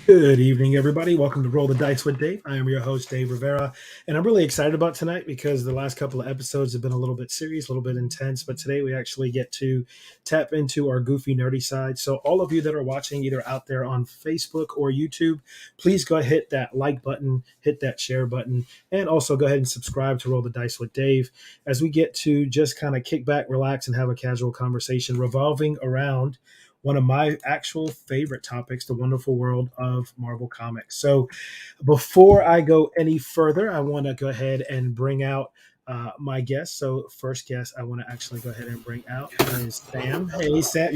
Good evening, everybody. Welcome to Roll the Dice with Dave. I am your host, Dave Rivera, and I'm really excited about tonight because the last couple of episodes have been a little bit serious, a little bit intense, but today we actually get to tap into our goofy, nerdy side. So all of you that are watching either out there on Facebook or YouTube, please go ahead, hit that like button, hit that share button, and also go ahead and subscribe to Roll the Dice with Dave as we get to just kind of kick back, relax, and have a casual conversation revolving around one of my actual favorite topics, the wonderful world of Marvel Comics. So before I go any further, I want to go ahead and bring out my guest. So first guest I want to actually go ahead and bring out is Sam. Hey, Sam.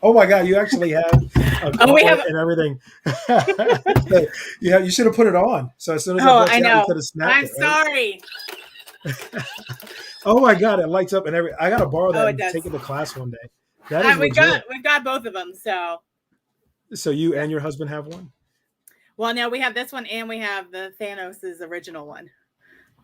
Oh, my God. You actually have a we have and everything. So, you should have put it on. So as soon as I know. you could have snapped I'm it, right? sorry. Oh, my God. It lights up and I got to borrow that and does. take it to class one day. That is we've got both of them. So you and your husband have one? Well, no, we have this one and we have the Thanos' original one.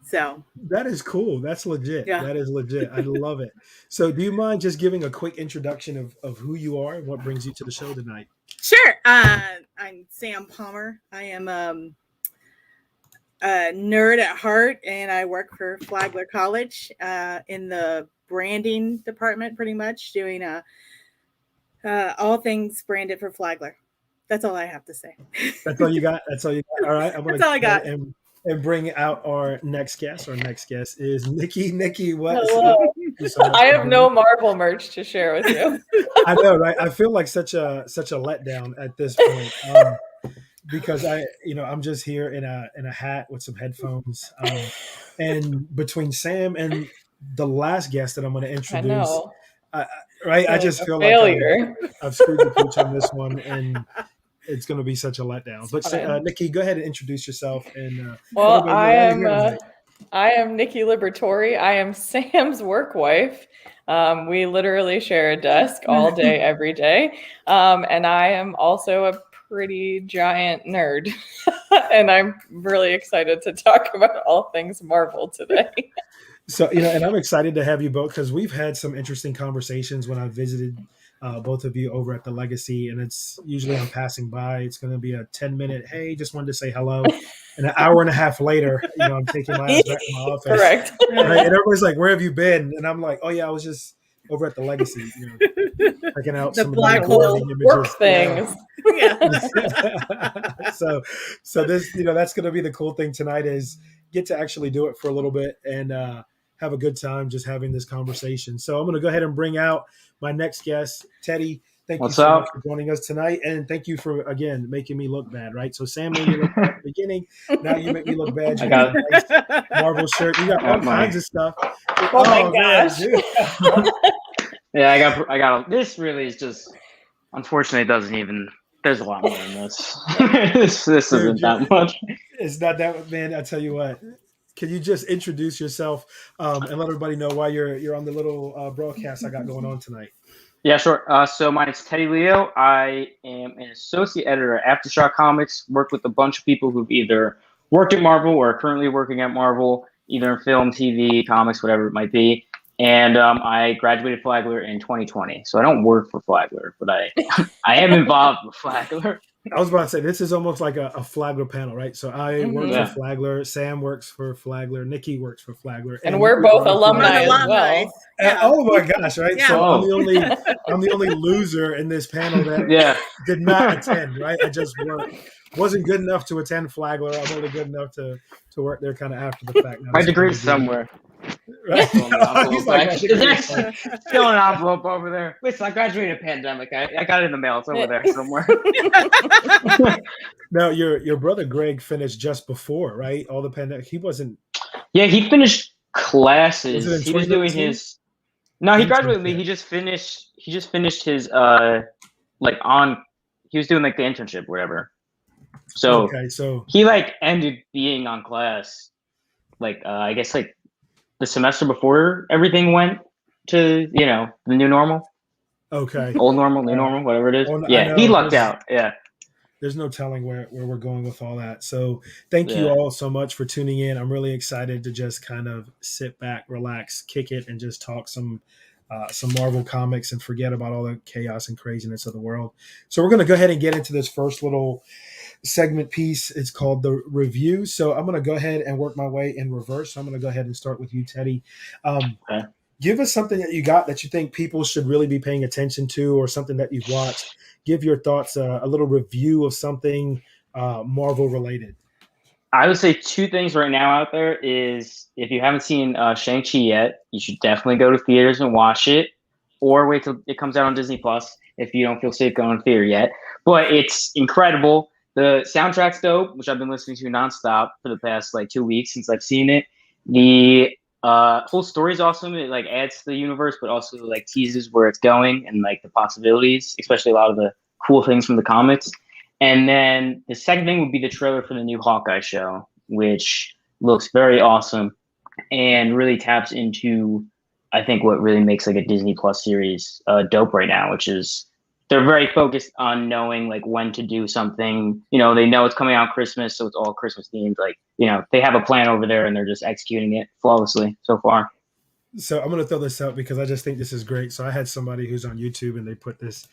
So that is cool. That's legit. Yeah. That is legit. I love it. So do you mind just giving a quick introduction of who you are and what brings you to the show tonight? Sure. I'm Sam Palmer. I am a nerd at heart, and I work for Flagler College in the branding department, pretty much doing all things branded for Flagler. That's all I have to say. That's all you got. All right. That's all I got. And and bring out our next guest. Our next guest is Nikki. Nikki, what's Hello. up? Thank you so much I for have being no here. Marvel merch to share with you. I know, right? I feel like such a letdown at this point. Because I'm just here in a hat with some headphones. And between Sam and the last guest that I'm going to I introduce, know. I, right? I Feeling just a feel like failure. I've screwed the pooch on this one, and it's going to be such a letdown. It's But fine. Nikki, go ahead and introduce yourself and let Well, everybody know why you're here tonight. I am Nikki Liberatore. I am Sam's work wife. We literally share a desk all day, every day. And I am also a pretty giant nerd. And I'm really excited to talk about all things Marvel today. So, and I'm excited to have you both because we've had some interesting conversations when I visited both of you over at the Legacy, and it's usually I'm passing by. It's going to be a 10-minute, hey, just wanted to say hello. And an hour and a half later, I'm taking my ass back to my office. Correct. Right? And everybody's like, where have you been? And I'm like, oh, yeah, I was just over at the Legacy, checking out The some black of the hole images. Work things. Yeah. So this, that's going to be the cool thing tonight is get to actually do it for a little bit and have a good time just having this conversation. So I'm going to go ahead and bring out my next guest, Teddy. Thank you so much for joining us tonight. And thank you for, again, making me look bad, right? So Sam made me look bad at the beginning. Now you make me look bad. You got a nice Marvel shirt. You got all kinds of stuff. Oh my gosh. Man, dude. Yeah, I got this really is just, unfortunately, it doesn't even, there's a lot more than this. this isn't that much. It's not that, man. I tell you what. Can you just introduce yourself and let everybody know why you're on the little broadcast I got going on tonight? Yeah, sure. So my name's Teddy Leo. I am an associate editor at Aftershock Comics. Worked with a bunch of people who've either worked at Marvel or are currently working at Marvel, either in film, TV, comics, whatever it might be. And I graduated Flagler in 2020. So I don't work for Flagler, but I am involved with Flagler. I was about to say, this is almost like a Flagler panel, right? So I work for Flagler, Sam works for Flagler, Nikki works for Flagler. And we're both alumni as well. Yeah. Oh my gosh, right? Yeah. So I'm the only loser in this panel that did not attend, right? I just wasn't good enough to attend Flagler. I'm only good enough to work there kind of after the fact. My degree's somewhere. Right. Still an envelope over there. Listen, I graduated pandemic. I got it in the mail. It's over there somewhere. Now, your brother Greg finished just before, right? All the pandemic. He wasn't. Yeah, he finished classes. He was doing his. No, he graduated late. He just finished his He was doing like the internship, whatever. So he ended being on class, I guess the semester before everything went to the new normal. Okay. Old normal, new normal, whatever it is. Yeah, he lucked out. Yeah. There's no telling where we're going with all that. So thank you all so much for tuning in. I'm really excited to just kind of sit back, relax, kick it, and just talk some Marvel comics and forget about all the chaos and craziness of the world. So we're going to go ahead and get into this first little segment piece. It's called the review. So I'm going to go ahead and work my way in reverse. So I'm going to go ahead and start with you, Teddy. Give us something that you got that you think people should really be paying attention to, or something that you've watched. Give your thoughts, a little review of something Marvel related. I would say two things right now out there is, if you haven't seen Shang-Chi yet, you should definitely go to theaters and watch it, or wait till it comes out on Disney Plus if you don't feel safe going to theater yet. But it's incredible. The soundtrack's dope, which I've been listening to nonstop for the past 2 weeks since I've seen it. The whole story's awesome. It adds to the universe, but also teases where it's going and the possibilities, especially a lot of the cool things from the comics. And then the second thing would be the trailer for the new Hawkeye show, which looks very awesome and really taps into, I think, what really makes a Disney Plus series dope right now, which is they're very focused on knowing when to do something. They know it's coming out Christmas, so it's all Christmas themed. They have a plan over there and they're just executing it flawlessly so far. So I'm going to throw this out because I just think this is great. So I had somebody who's on YouTube and they put this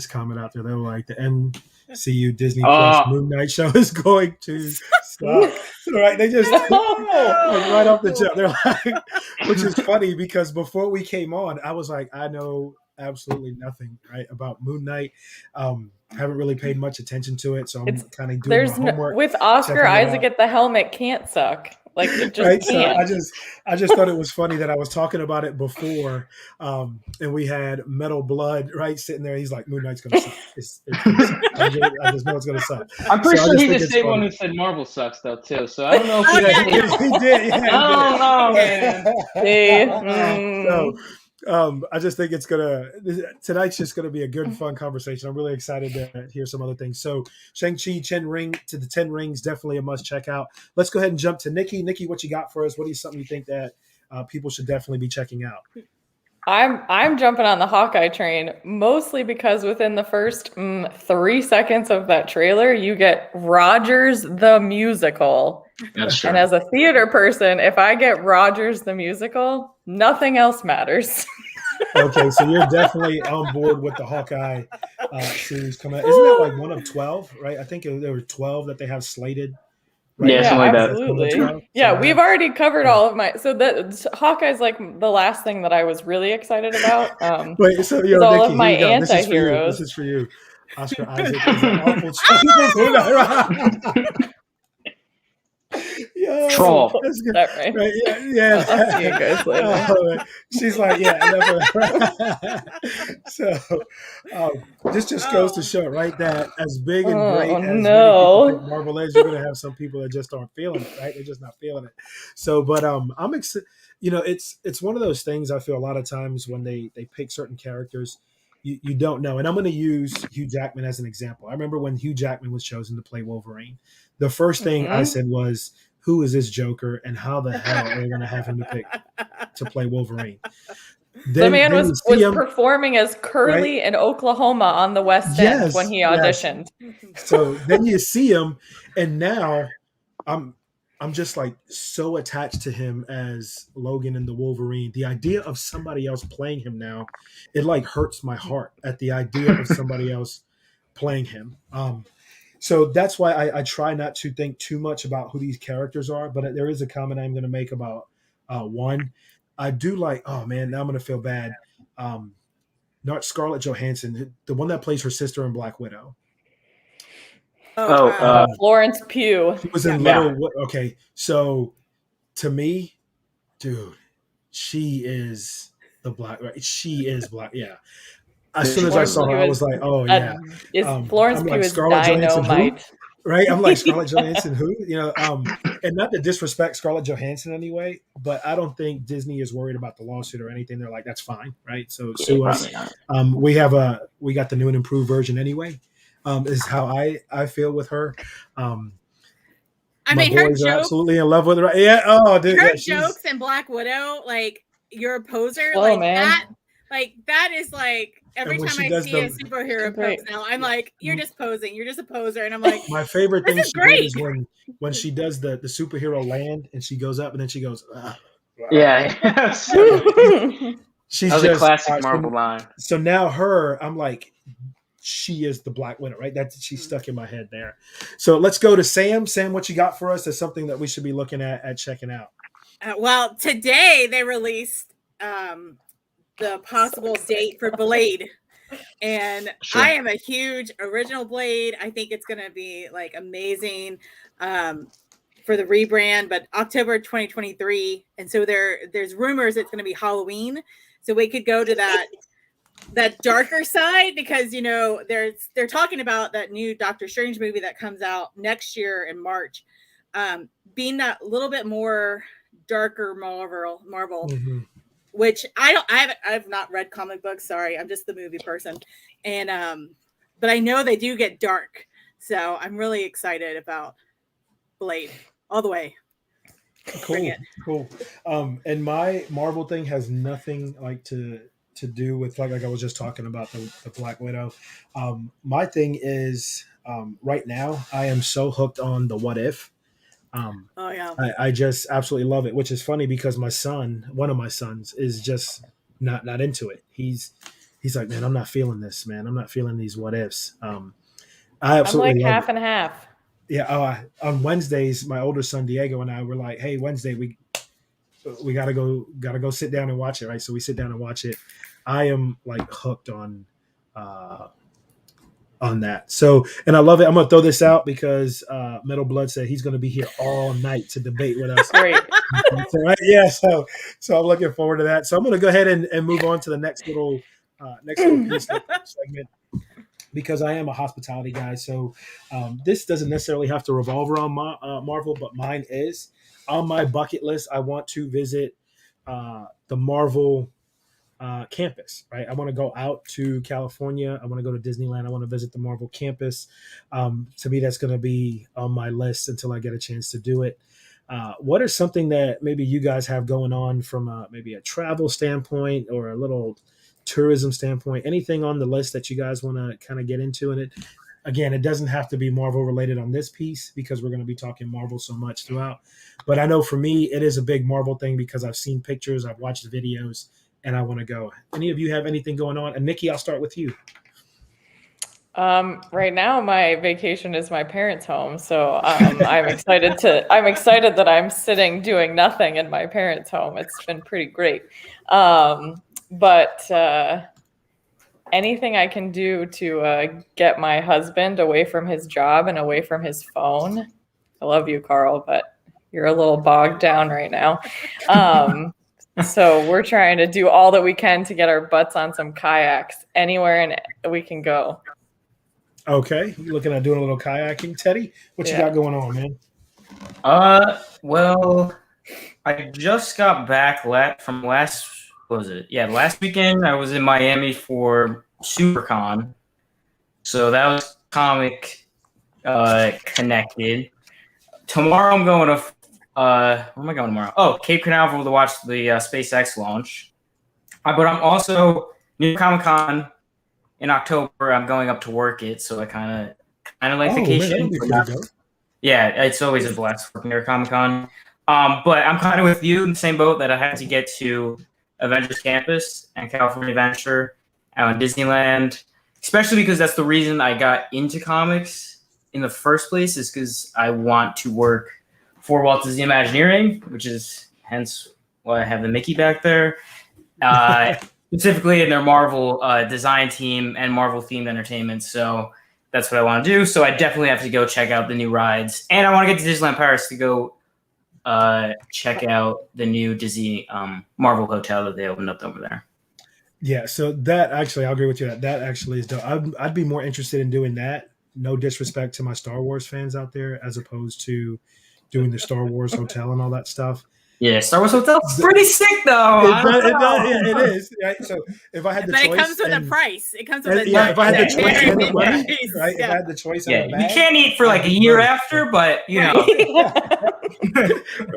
comment out there. They were like, the MCU Disney Plus Moon Knight show is going to stop. Right? They just right off the jump. They're like, which is funny because before we came on, I was like, I know absolutely nothing, right, about Moon Knight. Haven't really paid much attention to it, so I'm It's kind of doing my homework, with Oscar checking it Isaac out. at the helm, it can't suck. Like it just Right, so can't. I just thought it was funny that I was talking about it before, and we had Metal Blood right sitting there. He's like, Moon Knight's gonna suck. It's gonna suck. I just know it's gonna suck. I'm pretty So I sure just he's think the it's same funny. one who said Marvel sucks though too. So I don't know if Oh, he yeah, He did. Yeah, I don't know, man. So I just think tonight's just gonna be a good, fun conversation. I'm really excited to hear some other things. So Shang-Chi, Ten Rings, definitely a must check out. Let's go ahead and jump to Nikki. Nikki, what you got for us? What is something you think that people should definitely be checking out? I'm jumping on the Hawkeye train mostly because within the first 3 seconds of that trailer, you get Rogers the musical. That's true. And as a theater person, if I get Rogers the musical, nothing else matters. Okay, so you're definitely on board with the Hawkeye series coming out. Isn't that like one of 12, right? I think there were 12 that they have slated. Right? Yeah, something like that. Absolutely. Yeah, we've already covered all of my. So that Hawkeye's like the last thing that I was really excited about. Wait, so all Nikki, of my here you go. anti-heroes. This is for you. Oscar Isaac is an awful choice. Yo, Troll. That's good. That right? Right, yeah. I'll see you guys later. She's like, so this just goes to show, right, that as big and great as many people think Marvel is, you're gonna have some people that just aren't feeling it, right? They're just not feeling it. So, but I'm excited. It's one of those things. I feel a lot of times when they pick certain characters, you don't know. And I'm going to use Hugh Jackman as an example. I remember when Hugh Jackman was chosen to play Wolverine. The first thing I said was, who is this Joker and how the hell are they going to have him to play Wolverine? The man was performing as Curly in Oklahoma on the West End when he auditioned. Yes. So then you see him, and now I'm just like so attached to him as Logan and the Wolverine. The idea of somebody else playing him now, it like hurts my heart at the idea of somebody else playing him. So that's why I try not to think too much about who these characters are. But there is a comment I'm going to make about one. I do like, oh man, now I'm going to feel bad. Not Scarlett Johansson, the one that plays her sister in Black Widow. Florence Pugh. She was in okay. So to me, dude, she is the Black. Right? She is Black. Yeah. As soon as I saw her, I was like, oh yeah. Florence Pugh is dynamite. Right? I'm like, Scarlett Johansson who? And not to disrespect Scarlett Johansson anyway, but I don't think Disney is worried about the lawsuit or anything. They're like, that's fine, right? So sue us. We got the new and improved version anyway. Is how I feel with her. I mean, her jokes, absolutely in love with her. Yeah. Oh, dude. Her jokes in Black Widow, like you're a poser, that is like every time I see a superhero post now, I'm like, you're just posing. You're just a poser, and I'm like, my favorite thing she did is when she does the superhero land and she goes up and then she goes, yeah. She's just a classic Marvel line. So now I'm like, she is the Black Widow, right? She's stuck in my head there. So let's go to Sam. Sam, what you got for us? That's something that we should be looking at checking out. Well, today they released the possible date for Blade, and I am a huge original Blade. I think it's going to be like amazing for the rebrand, but October 2023, and so there's rumors it's going to be Halloween, so we could go to that darker side because they're talking about that new Doctor Strange movie that comes out next year in March, being that little bit more darker Marvel, which I've not read comic books. Sorry, I'm just the movie person, and but I know they do get dark, so I'm really excited about Blade all the way. Cool. And my Marvel thing has nothing like to do with like I was just talking about the Black Widow. My thing is right now I am so hooked on the What If. I just absolutely love it, which is funny because one of my sons is just not into it. He's like, man, I'm not feeling this, man. I'm not feeling these what ifs. I absolutely I'm like love half it. and half. Yeah. On Wednesdays, my older son Diego and I were like, hey, Wednesday we gotta go sit down and watch it, right? So we sit down and watch it. I am like hooked on that. So, and I love it. I'm gonna throw this out because Metal Blood said he's gonna be here all night to debate with us. Great. So, right? Yeah. So I'm looking forward to that. So I'm gonna go ahead and move on to the next little piece of the segment, because I am a hospitality guy. So this doesn't necessarily have to revolve around Marvel, but mine is on my bucket list. I want to visit the Marvel campus, right? I want to go out to California. I want to go to Disneyland. I want to visit the Marvel campus. To me, that's going to be on my list until I get a chance to do it. What is something that maybe you guys have going on from maybe a travel standpoint or a little tourism standpoint? Anything on the list that you guys want to kind of get into? And it, again, it doesn't have to be Marvel related on this piece because we're going to be talking Marvel so much throughout. But I know for me, it is a big Marvel thing because I've seen pictures, I've watched videos, and I want to go. Any of you have anything going on? And Nikki, I'll start with you. Right now my vacation is my parents' home, so I'm excited that I'm sitting doing nothing in my parents' home. It's been pretty great. But anything I can do to get my husband away from his job and away from his phone. I love you, Carl, but you're a little bogged down right now. So we're trying to do all that we can to get our butts on some kayaks anywhere and we can go. Okay, you looking at doing a little kayaking, Teddy? What you got going on, man? Well, I just got back from last. What was it? Yeah, last weekend I was in Miami for SuperCon, so that was comic connected. Tomorrow I'm going to. Where am I going tomorrow? Oh, Cape Canaveral to watch the SpaceX launch. But I'm also New York Comic Con in October. I'm going up to work it, so I kind of like vacation. Yeah, it's always a blast working near Comic Con. But I'm kind of with you in the same boat that I had to get to Avengers Campus and California Adventure out in Disneyland, especially because that's the reason I got into comics in the first place, is because I want to work for Walt Disney Imagineering, which is hence why I have the Mickey back there, specifically in their Marvel design team and Marvel themed entertainment. So that's what I want to do. So I definitely have to go check out the new rides, and I want to get to Disneyland Paris to go check out the new Disney Marvel hotel that they opened up over there. Yeah, so that actually, I agree with you. That actually is dope. I'd be more interested in doing that. No disrespect to my Star Wars fans out there, as opposed to doing the Star Wars hotel and all that stuff. Yeah, Star Wars hotel's pretty sick though. It is. Right? So if I had the choice, it comes with a price. It comes with a if I had the choice and the money, right? If I had the choice, you can't eat for like a year after, but you know,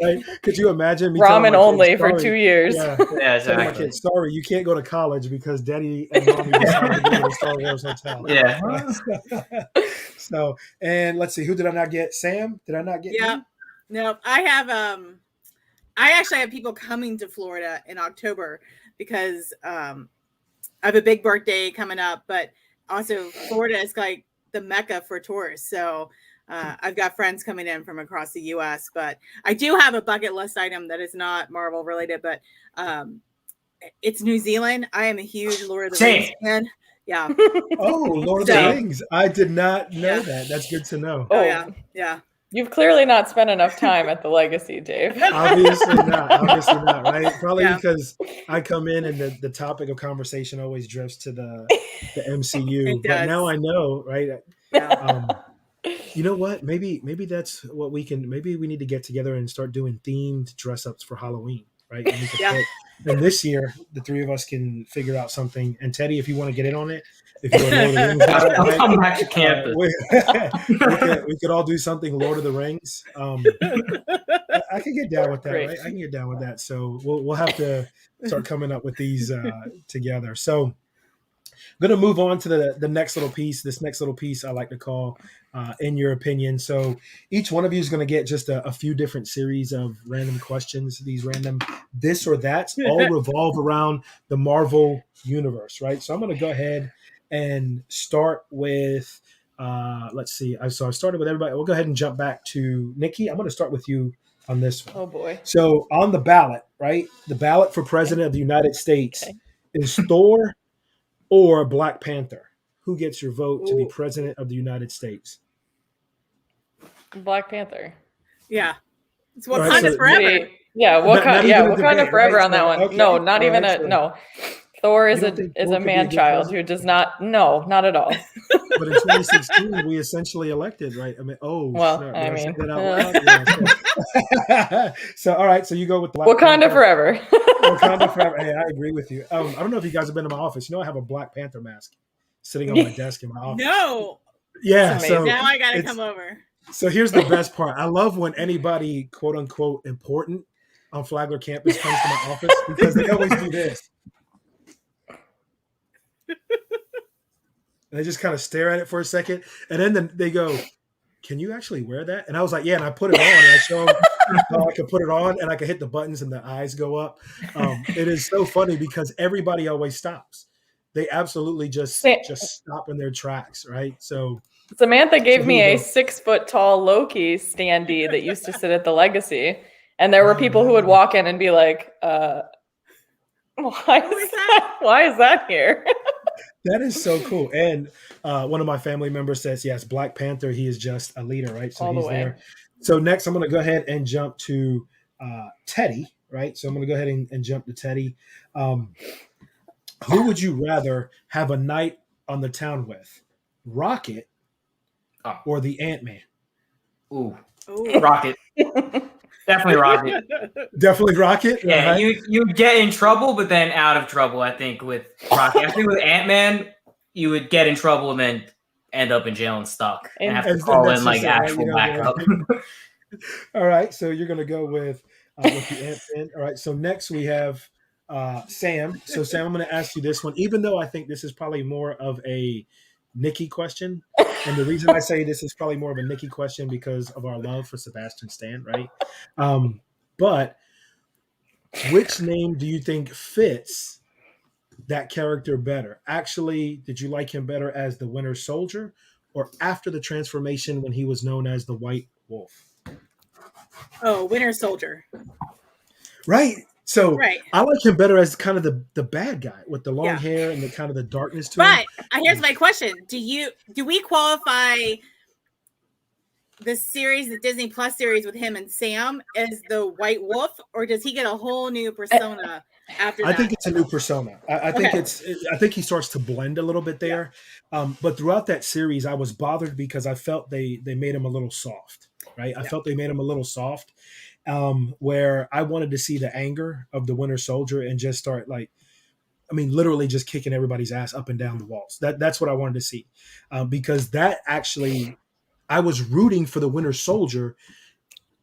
right? Could you imagine me ramen only for 2 years? Yeah, exactly. My kids, sorry, you can't go to college because Daddy and Mommy decided to go to the Star Wars hotel. Yeah. Right? So, and let's see, who did I not get? Sam? Did I not get? Yeah. No, I have. I actually have people coming to Florida in October because I have a big birthday coming up, but also Florida is like the mecca for tourists. So I've got friends coming in from across the U.S., but I do have a bucket list item that is not Marvel related, but it's New Zealand. I am a huge Lord of the Rings fan. Yeah. Oh, Lord of the Rings. I did not know that. That's good to know. Oh, yeah. Yeah. You've clearly not spent enough time at the Legacy, Dave. Obviously not, right? Probably because I come in and the topic of conversation always drifts to the MCU. But now I know, right? Yeah. You know what? Maybe that's what we can. Maybe we need to get together and start doing themed dress ups for Halloween, right? And this year, the three of us can figure out something. And Teddy, if you want to get in on it, if you want to Lord of the Rings, I'll come back to campus. We could all do something Lord of the Rings. I can get down with that, right? I can get down with that. So we'll have to start coming up with these together. So I'm going to move on to the next little piece. This next little piece I like to call In Your Opinion. So each one of you is going to get just a few different series of random questions. These random this or that's all revolve around the Marvel universe, right? So I'm going to go ahead and start with, let's see. So I started with everybody. We'll go ahead and jump back to Nikki. I'm going to start with you on this one. Oh, boy. So on the ballot, right? The ballot for president of the United States is Thor or Black Panther? Who gets your vote to be president of the United States? Black Panther. Yeah. It's All Wakanda right, so- forever. Yeah, Not even a Wakanda debate, forever right? on that So, one. okay, No, not all even right, so no. Thor you is don't think a Thor could be a man good child president? who does not. No, not at all. But in 2016, we essentially elected, right? I mean, Well, snap, I did say mean, that out loud? Yeah, so, all right, so you go with Black Wakanda Panther. forever. Wakanda forever. Hey, I agree with you. I don't know if you guys have been to my office. You know, I have a Black Panther mask sitting on my desk in my office. No. Yeah, It's so amazing. Now I gotta it's- come over. So here's the best part. I love when anybody, quote unquote, important on Flagler campus comes to my office because they always do this. And they just kind of stare at it for a second. And then they go, "Can you actually wear that?" And I was like, "Yeah." And I put it on and I show them how I can put it on and I can hit the buttons and the eyes go up. It is so funny because everybody always stops. They absolutely just stop in their tracks, right? So Samantha gave me here a you go. 6 foot tall Loki standee that used to sit at the Legacy, and there were Oh, people who would nice. walk in and be like, "Why Who is is that? Why is that here?" That is so cool. And one of my family members says, yes, Black Panther, he is just a leader, right? So All the he's way. there. So next, I'm going to go ahead and jump to Teddy, right? So I'm going to go ahead and jump to Teddy. Who would you rather have a night on the town with? Rocket or the Ant-Man? Ooh, Ooh. Rocket. Definitely Rocket. Definitely Rocket. Yeah, right? you get in trouble, but then out of trouble. I think with Rocket. I think with Ant-Man, you would get in trouble and then end up in jail and stuck and have to And call that's in like just it, right? actual You know, backup. All right, so you're going to go with the Ant-Man. All right, so next we have Sam. So Sam, I'm going to ask you this one, even though I think this is probably more of a Nikki question. And the reason I say this is probably more of a Nikki question because of our love for Sebastian Stan, right? But which name do you think fits that character better? Actually, did you like him better as the Winter Soldier or after the transformation when he was known as the White Wolf? Oh, Winter Soldier. Right. So Right. I like him better as kind of the bad guy with the long Yeah. hair and the kind of the darkness to him. But here's my question: do we qualify the series, the Disney Plus series with him and Sam, as the White Wolf, or does he get a whole new persona after that? I think it's a new persona. I think Okay. I think he starts to blend a little bit there. But throughout that series, I was bothered because I felt they made him a little soft. Right. I felt they made him a little soft. Where I wanted to see the anger of the Winter Soldier and just start literally just kicking everybody's ass up and down the walls. That's what I wanted to see, because that actually, I was rooting for the Winter Soldier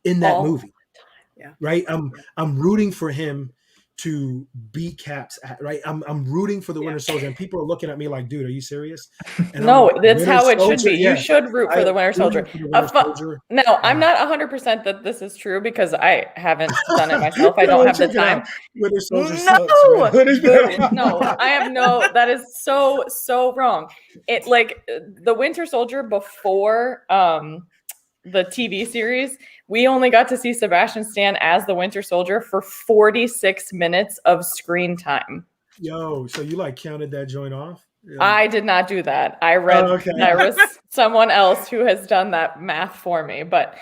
in that movie. Yeah. Right. I'm rooting for him to beat Cap's. Right. I'm rooting for the Winter Soldier, and people are looking at me like, dude, are you serious? And No, I'm like, that's Winter how it should Soldier? be. Yeah. You should root for the Winter Soldier. No, I'm not 100% that this is true because I haven't done it myself. I don't have the time. Winter Soldier No, I have no. That is so wrong. It like the Winter Soldier before the TV series, we only got to see Sebastian Stan as the Winter Soldier for 46 minutes of screen time. Yo, so you counted that joint off? Yeah. I did not do that. I read there was someone else who has done that math for me. But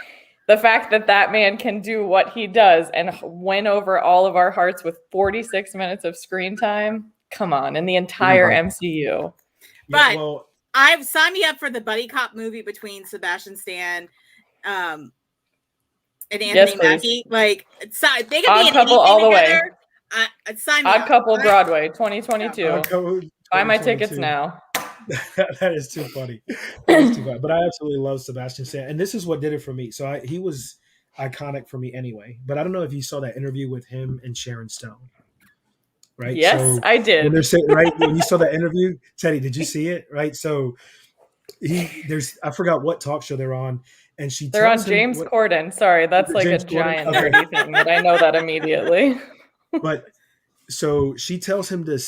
the fact that that man can do what he does and win over all of our hearts with 46 minutes of screen time, come on, in the entire MCU. But I've signed me up for the buddy cop movie between Sebastian Stan and Anthony Mackie. Like, they could be in Couple all the way. Sign me Odd up. Couple Broadway 2022. Buy my tickets now. That is too funny. That is too funny. But I absolutely love Sebastian Stan, and this is what did it for me. So he was iconic for me anyway. But I don't know if you saw that interview with him and Sharon Stone. Right? Yes, so I did. When they're saying, right, when you saw that interview, Teddy, did you see it? Right. So I forgot what talk show they're on, and they're on James Corden. Sorry, that's like James a giant nerdy thing, but I know that immediately. But so she tells him to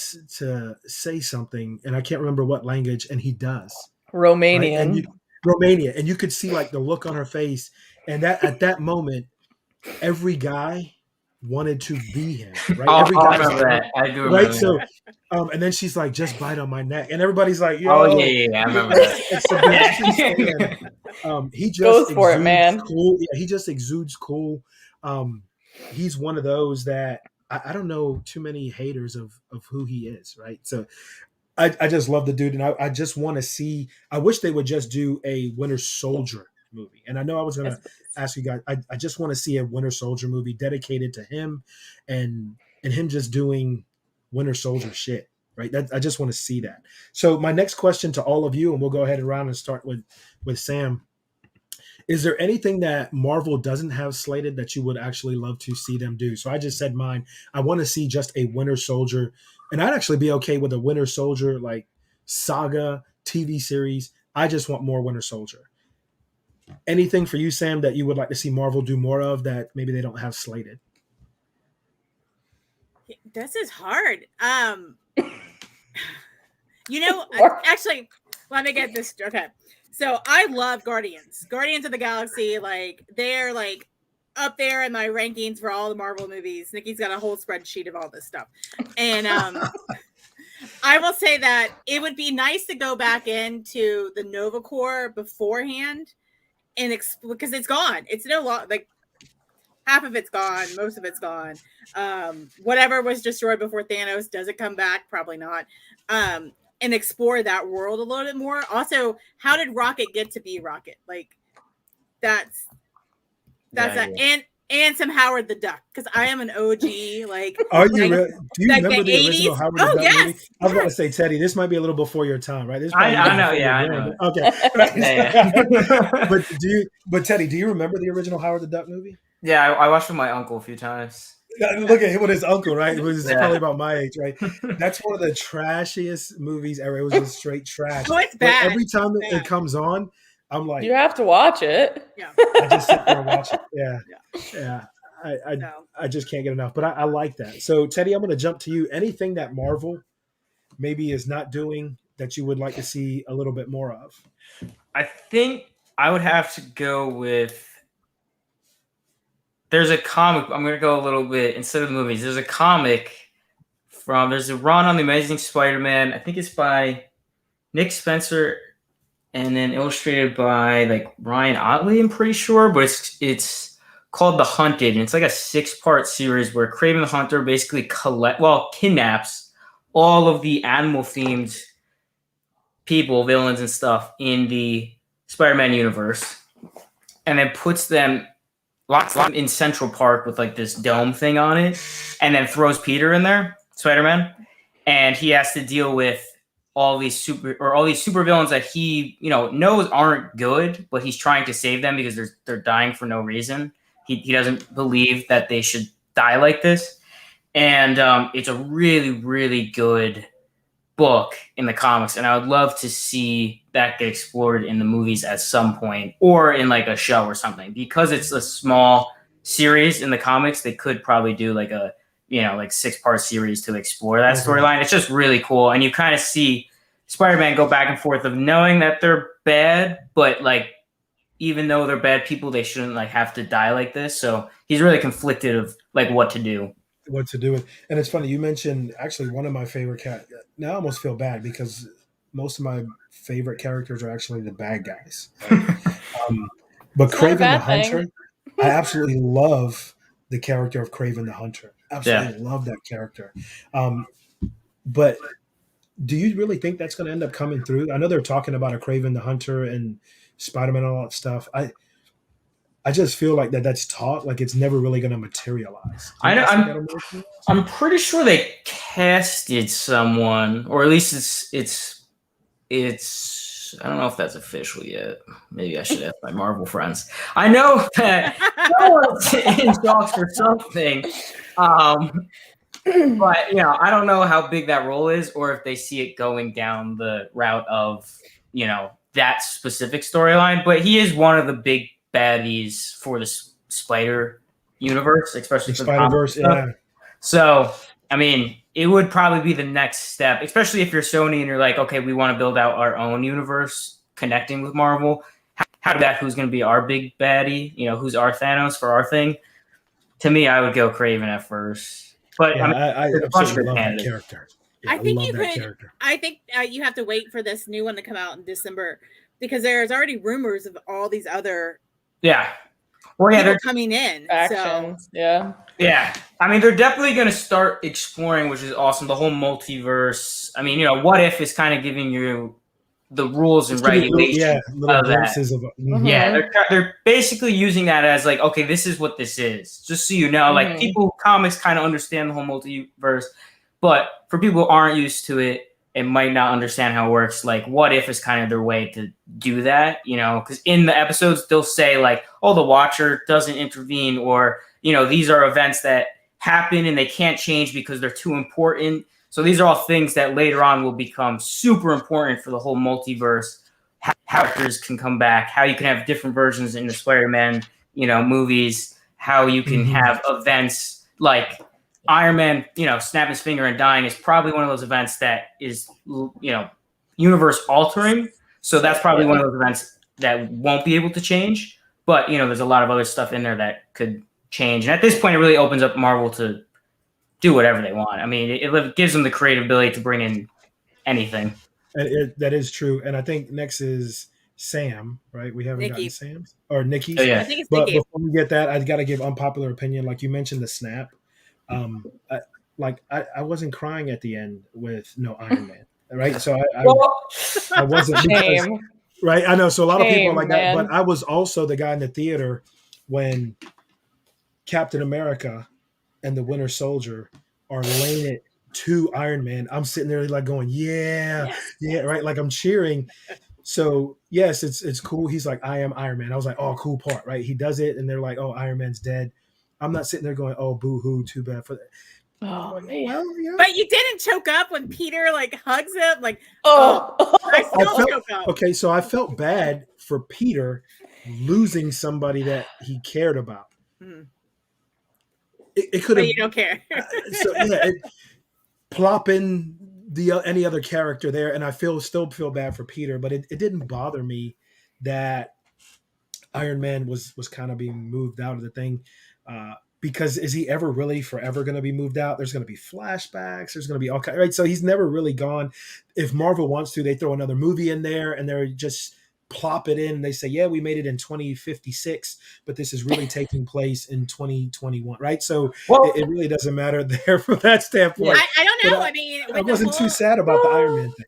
say something, and I can't remember what language, and he does. Romanian. Right? Romania, and you could see the look on her face, and that at that moment, every guy wanted to be him, right? Oh, Every I guy's remember like, that. I do remember right. So, that. and then she's like, just bite on my neck, and everybody's like, yo, Oh yeah, I remember that. and Sebastian Stan, he just Goes for it, exudes man. cool. Yeah, he just exudes cool. He's one of those that I don't know too many haters of who he is, right? So I just love the dude, and I just want to see. I wish they would just do a Winter Soldier movie. And I know I was gonna ask you guys. I just want to see a Winter Soldier movie dedicated to him, and him just doing Winter Soldier shit. Right. I just want to see that. So my next question to all of you, and we'll go ahead and start with Sam. Is there anything that Marvel doesn't have slated that you would actually love to see them do? So I just said mine. I want to see just a Winter Soldier, and I'd actually be okay with a Winter Soldier like saga TV series. I just want more Winter Soldier. Anything for you, Sam, that you would like to see Marvel do more of that maybe they don't have slated? This is hard. Actually, let me get this. Okay. So I love Guardians of the Galaxy. Like they're like up there in my rankings for all the Marvel movies. Nikki's got a whole spreadsheet of all this stuff. And I will say that it would be nice to go back into the Nova Corps beforehand and because it's gone. It's no longer like half of it's gone, most of it's gone. Whatever was destroyed before Thanos, does it come back? Probably not. And explore that world a little bit more. Also, how did Rocket get to be Rocket? Like that's that. And some Howard the Duck, because I am an OG. Like, are you? Do you like remember the original Howard the Duck movie? I was about to say, Teddy, this might be a little before your time, right? I know, yeah, I know. Okay, but Teddy, do you remember the original Howard the Duck movie? Yeah, I watched with my uncle a few times. Look at him with his uncle, right? It was probably about my age, right? That's one of the trashiest movies ever. It was just straight trash. Oh, it's bad. But every time it comes on, I'm like, you have to watch it. Yeah, I just sit there and watch it. Yeah. I just can't get enough. But I like that. So Teddy, I'm going to jump to you. Anything that Marvel maybe is not doing that you would like to see a little bit more of? I think I would have to go with. There's a comic. I'm going to go a little bit instead of the movies. There's a comic there's a run on the Amazing Spider-Man. I think it's by Nick Spencer and then illustrated by like Ryan Ottley, I'm pretty sure. But it's called The Hunted, and it's like a 6-part series where Kraven the Hunter basically kidnaps all of the animal-themed people, villains, and stuff in the Spider-Man universe, and then puts them locks them in Central Park with like this dome thing on it, and then throws Peter in there, Spider-Man, and he has to deal with all these super villains that he knows aren't good, but he's trying to save them because they're dying for no reason. He doesn't believe that they should die like this, and it's a really, really good book in the comics, and I would love to see that get explored in the movies at some point, or in like a show or something. Because it's a small series in the comics, they could probably do like a 6-part series to explore that storyline. It's just really cool, and you kind of see Spider-Man go back and forth of knowing that they're bad, but like even though they're bad people, they shouldn't like have to die like this. So he's really conflicted of like what to do. And it's funny you mentioned actually one of my favorite now I almost feel bad because most of my favorite characters are actually the bad guys, right? But Kraven the Hunter, I absolutely love the character of Kraven the Hunter. Absolutely love that character. But do you really think that's going to end up coming through? I know they're talking about a Kraven the Hunter and Spider-Man and all that stuff. I just feel like that's taught, like it's never really going to materialize. I know. I'm pretty sure they casted someone, or at least it's. I don't know if that's official yet. Maybe I should ask my Marvel friends. I know that someone's in talks for something, but I don't know how big that role is, or if they see it going down the route of that specific storyline. But he is one of the big baddies for the Spider universe, especially for the Spider-Verse. Yeah. So, I mean, it would probably be the next step, especially if you're Sony and you're like, okay, we want to build out our own universe connecting with Marvel. Who's going to be our big baddie? Who's our Thanos for our thing? to me, I would go Craven at first. But Yeah, I mean, I there's a bunch of absolutely love that candidates. character. Yeah, I think love you that could. character. I think you have to wait for this new one to come out in December because there's already rumors of all these other Yeah. Well, yeah, people they're coming in. Factions. Yeah. yeah. I mean, they're definitely going to start exploring, which is awesome. The whole multiverse. I mean, What If is kind of giving you the rules and Just give you regulations little of that. glimpses of. Mhm. Yeah, they're basically using that as like, okay, this is what this is. Just so you know, like people, comics kind of understand the whole multiverse, but for people who aren't used to it and might not understand how it works, like What If is kind of their way to do that, because in the episodes they'll say like, oh, the Watcher doesn't intervene, or these are events that happen and they can't change because they're too important. So these are all things that later on will become super important for the whole multiverse. How characters can come back, how you can have different versions in the Spider-Man, movies, how you can have events like Iron Man, snap his finger and dying is probably one of those events that is, universe altering. So that's probably one of those events that won't be able to change. But, there's a lot of other stuff in there that could change. And at this point, it really opens up Marvel to do whatever they want. I mean, it gives them the creative ability to bring in anything. That is true. And I think next is Sam, right? We haven't gotten Sam's or Nikki's. Oh, yeah. I think it's But Nikki. before we get that, I've got to give unpopular opinion. Like you mentioned the snap. I wasn't crying at the end with no Iron Man, right? So I wasn't because, right? I know. So a lot of people are like that, but I was also the guy in the theater when Captain America and the Winter Soldier are laying it to Iron Man. I'm sitting there like going, yeah, right? Like I'm cheering. So yes, it's cool. He's like, I am Iron Man. I was like, oh, cool part, right? He does it, and they're like, oh, Iron Man's dead. I'm not sitting there going, oh, boo-hoo, too bad for that. Oh, like, well, yeah. But you didn't choke up when Peter like hugs him, like I still choke up. Okay, so I felt bad for Peter losing somebody that he cared about. Mm-hmm. It could have. You don't care. So yeah, plopping any other character there, and I still feel bad for Peter, but it didn't bother me that Iron Man was kind of being moved out of the thing. Because is he ever really forever going to be moved out? There's going to be flashbacks. There's going to be all kinds, right? So he's never really gone. If Marvel wants to, they throw another movie in there and they're just plop it in. They say, yeah, we made it in 2056, but this is really taking place in 2021, right? So it really doesn't matter there from that standpoint. I don't know. I mean, I wasn't too sad about the Iron Man thing.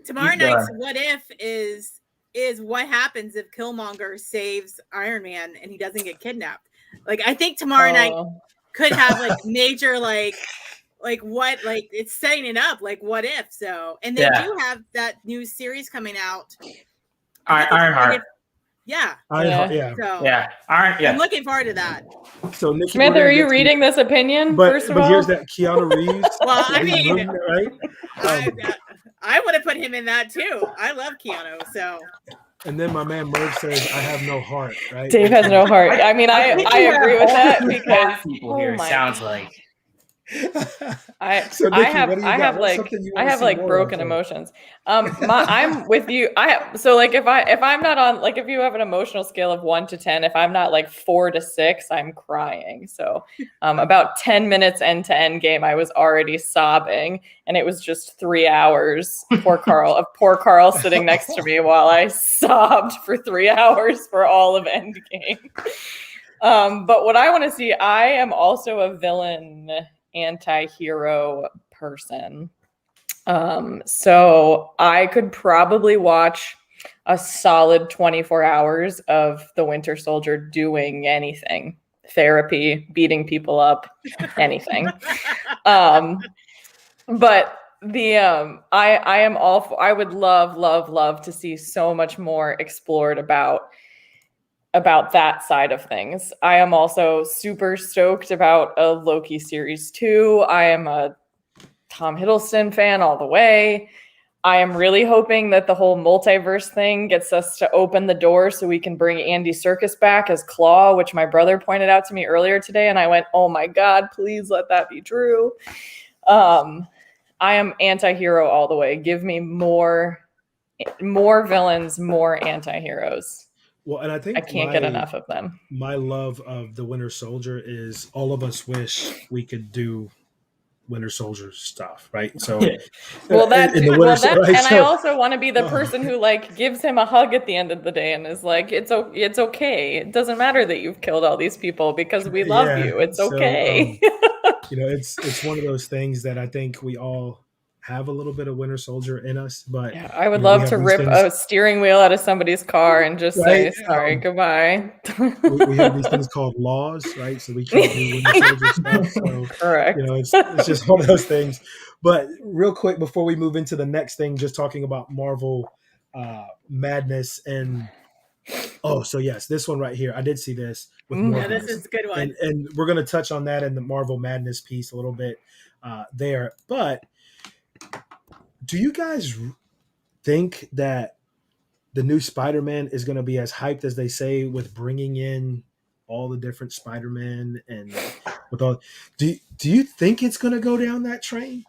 Tomorrow night's What If is what happens if Killmonger saves Iron Man and he doesn't get kidnapped. Like I think tomorrow night could have like major like what it's setting it up like What If. So and they do have that new series coming out. Ironheart. Ironheart, yeah. So Ironheart. Yeah. I'm looking forward to that. So Nikki, Samantha, are you reading this opinion? But here's that Keanu Reeves. Well, I mean, right? I would have put him in that too. I love Keanu, so. And then my man Merv says, "I have no heart." Right? Dave has no heart. I mean, I agree with that because people here sounds like. I have broken emotions. I'm with you. If I'm not on if you have an emotional scale of 1 to 10, if I'm not like 4 to 6, I'm crying. So about 10 minutes end to end game, I was already sobbing, and it was just 3 hours. Poor Carl sitting next to me while I sobbed for 3 hours for all of Endgame. But what I want to see, I am also a villain anti-hero person. So I could probably watch a solid 24 hours of the Winter Soldier doing anything. Therapy, beating people up, anything. But I am all for, I would love to see so much more explored about that side of things. I am also super stoked about a Loki series 2. I am a Tom Hiddleston fan all the way. I am really hoping that the whole multiverse thing gets us to open the door so we can bring Andy Serkis back as Claw, which my brother pointed out to me earlier today. And I went, oh my God, please let that be true. I am anti-hero all the way. Give me more villains, more anti-heroes. Well, and I think I can't get enough of them. My love of the Winter Soldier is all of us wish we could do Winter Soldier stuff, right? So, well, that in too. the Winter Well, right? and I So, also want to be the person who like gives him a hug at the end of the day and is like, it's okay. It doesn't matter that you've killed all these people because we love yeah. you. It's So, okay. it's one of those things that I think we all have a little bit of Winter Soldier in us, but Yeah, I would we love have to these rip things, a steering wheel out of somebody's car and just right? say sorry, goodbye. We have these things called laws, right? So we can't do Winter Soldier stuff. So Correct. it's just one of those things. But real quick before we move into the next thing, just talking about Marvel madness and so yes, this one right here. I did see this with Morbius. Yeah, this is a good one. And we're going to touch on that in the Marvel madness piece a little bit there. But do you guys think that the new Spider-Man is going to be as hyped as they say with bringing in all the different Spider-Man and with all? Do you think it's going to go down that train?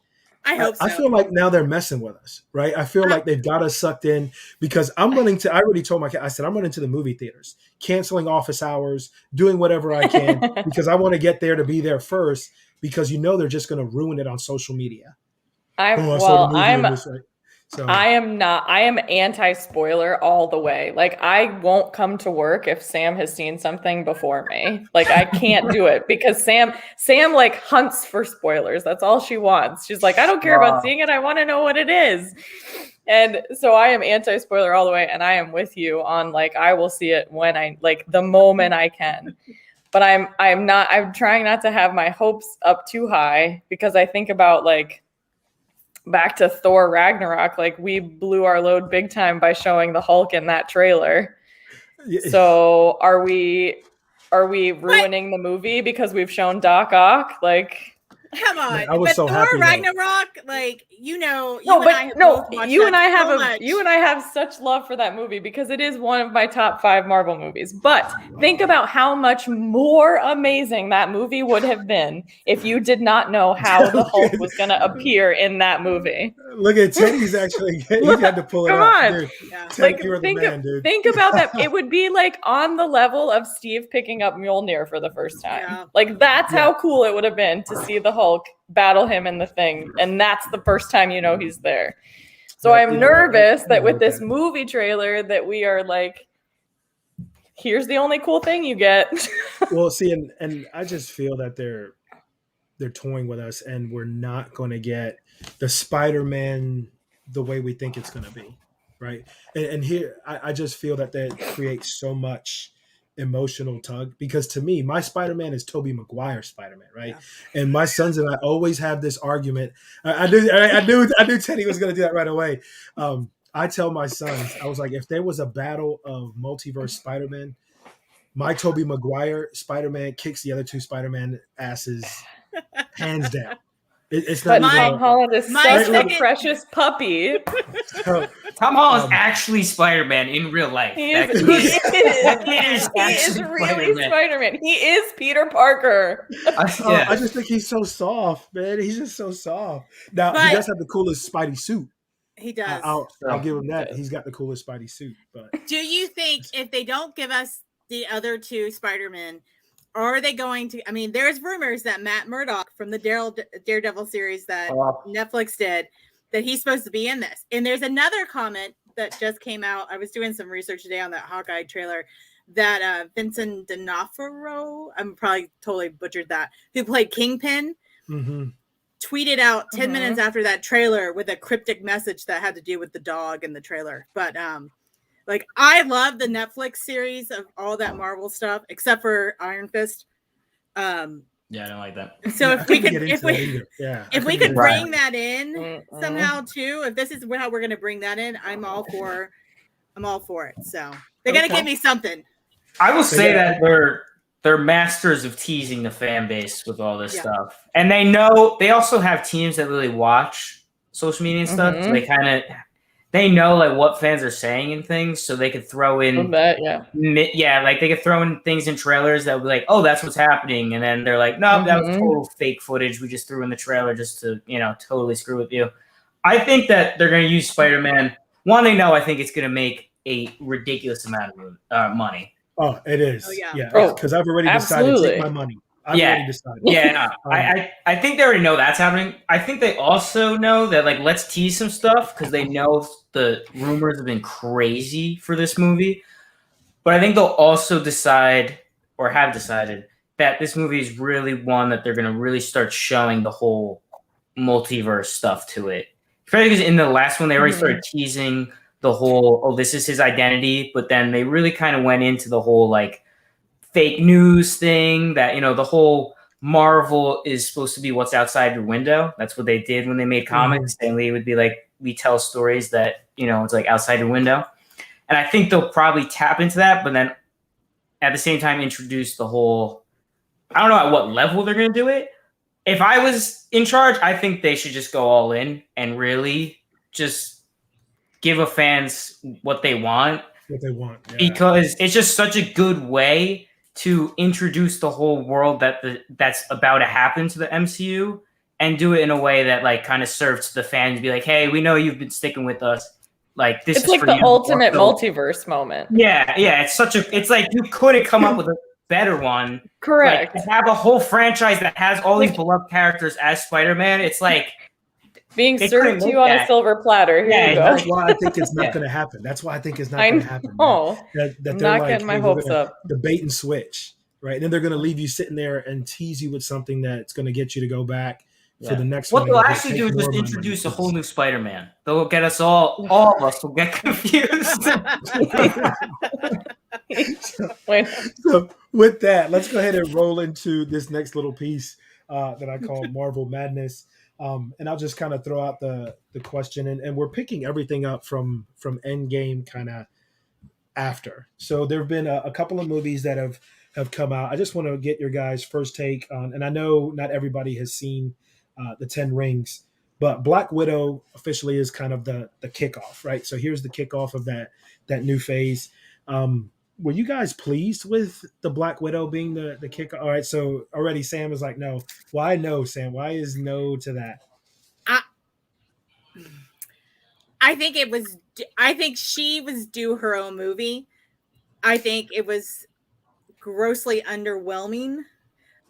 I hope so. I feel like now they're messing with us, right? I feel like they've got us sucked in because I already told I said, I'm running to the movie theaters, canceling office hours, doing whatever I can because I want to get there to be there first because they're just going to ruin it on social media. I am anti-spoiler all the way. Like I won't come to work if Sam has seen something before me. Like I can't do it because Sam like hunts for spoilers. That's all she wants. She's like, I don't care about seeing it. I want to know what it is. And so I am anti-spoiler all the way. And I am with you on like, I will see it when the moment I can. But I'm trying not to have my hopes up too high because I think about like, back to Thor Ragnarok, like we blew our load big time by showing the Hulk in that trailer. So are we ruining the movie because we've shown Doc Ock? Like, come on, man, I was but so Thor happy Ragnarok, like you and I have such love for that movie because it is one of my top 5 Marvel movies. But think about how much more amazing that movie would have been if you did not know how the Hulk was going to appear in that movie. Look at Teddy's actually. He had to pull it out. Dude, yeah. Ted, like, you're the man, dude. Think about that. It would be like on the level of Steve picking up Mjolnir for the first time. Yeah. Like that's how cool it would have been to see the Hulk battle him in the thing, and that's the first time he's there. So I'm nervous that with this movie trailer that we are like, here's the only cool thing you get. Well, see, and I just feel that they're toying with us, and we're not going to get the Spider-Man the way we think it's going to be, right? And here, I just feel that creates so much emotional tug because to me, my Spider-Man is Tobey Maguire's Spider-Man, right? Yeah. And my sons and I always have this argument. I knew Teddy was going to do that right away. I tell my sons, I was like, if there was a battle of multiverse Spider-Man, my Tobey Maguire Spider-Man kicks the other 2 Spider-Man asses hands down. It's not. But Tom Holland is such a precious puppy. Tom Holland's actually Spider-Man in real life. He is really Spider-Man. He is Peter Parker. I just think he's so soft, man. He's just so soft. Now he does have the coolest Spidey suit. He does. I'll give him that. He's got the coolest Spidey suit. But do you think if they don't give us the other 2 Spider-Men, are they going to? I mean, there's rumors that Matt Murdock from the Daredevil series that Netflix did, that he's supposed to be in this. And there's another comment that just came out. I was doing some research today on that Hawkeye trailer that Vincent D'Onofrio, I'm probably totally butchered that, who played Kingpin, tweeted out 10 minutes after that trailer with a cryptic message that had to do with the dog in the trailer. But like I love the Netflix series of all that Marvel stuff, except for Iron Fist. Yeah, I don't like that. So if we could bring that in somehow too, if this is how we're going to bring that in, I'm all for it. So they're going to give me something. I will say that they're masters of teasing the fan base with all this stuff, and they also have teams that really watch social media and stuff. So they know like what fans are saying and things, so they could throw in like they could throw in things in trailers that would be like, oh, that's what's happening, and then they're like, no, that was total fake footage. We just threw in the trailer just to totally screw with you. I think that they're going to use Spider-Man. One, they know I think it's going to make a ridiculous amount of money. Oh, it is. Oh, yeah. Yeah. Oh, Because I've already decided to absolutely. take my money. I've already decided. Yeah, no, I think they already know that's happening. I think they also know that, like, let's tease some stuff because they know the rumors have been crazy for this movie. But I think they'll also decide, or have decided, that this movie is really one that they're going to really start showing the whole multiverse stuff to it. Because in the last one, they already started teasing the whole, oh, this is his identity. But then they really kind of went into the whole, like, fake news thing that, you know, the whole Marvel is supposed to be what's outside your window. That's what they did when they made comics. And Lee would be like, we tell stories that, you know, it's like outside your window. And I think they'll probably tap into that, but then at the same time introduce the whole, I don't know at what level they're going to do it. If I was in charge, I think they should just go all in and really just give a fans what they want. What they want. Yeah. Because it's just such a good way to introduce the whole world that's about to happen to the MCU and do it in a way that like kind of serves the fans. Be like, hey, we know you've been sticking with us. Like this It's is like for the you. ultimate multiverse moment. Yeah. It's like you couldn't come up with a better one. Correct. Like, to have a whole franchise that has all these beloved characters as Spider-Man, it's like being they served couldn't to you make on a that. silver platter. Here Yeah, you go. That's why I think it's not going to happen. That's why I think it's not going to happen. know. That I'm they're not like, getting my hey, we're hopes gonna up. The bait and switch, right? And then they're going to leave you sitting there and tease you with something that's going to get you to go back for the next what one. they'll and just actually take do is more just of my money, introduce a please. whole new Spider-Man. They'll get us all of us will get confused. Wait. So with that, let's go ahead and roll into this next little piece that I call Marvel Madness. And I'll just kind of throw out the question, and we're picking everything up from Endgame kind of after. So there have been a couple of movies that have come out. I just want to get your guys' first take on, and I know not everybody has seen the 10 Rings, but Black Widow officially is kind of the kickoff, right? So here's the kickoff of that new phase. Were you guys pleased with the Black Widow being the kickoff? All right, so already Sam is like, no. Why no, Sam? Why is no to that? I think she was due her own movie. I think it was grossly underwhelming.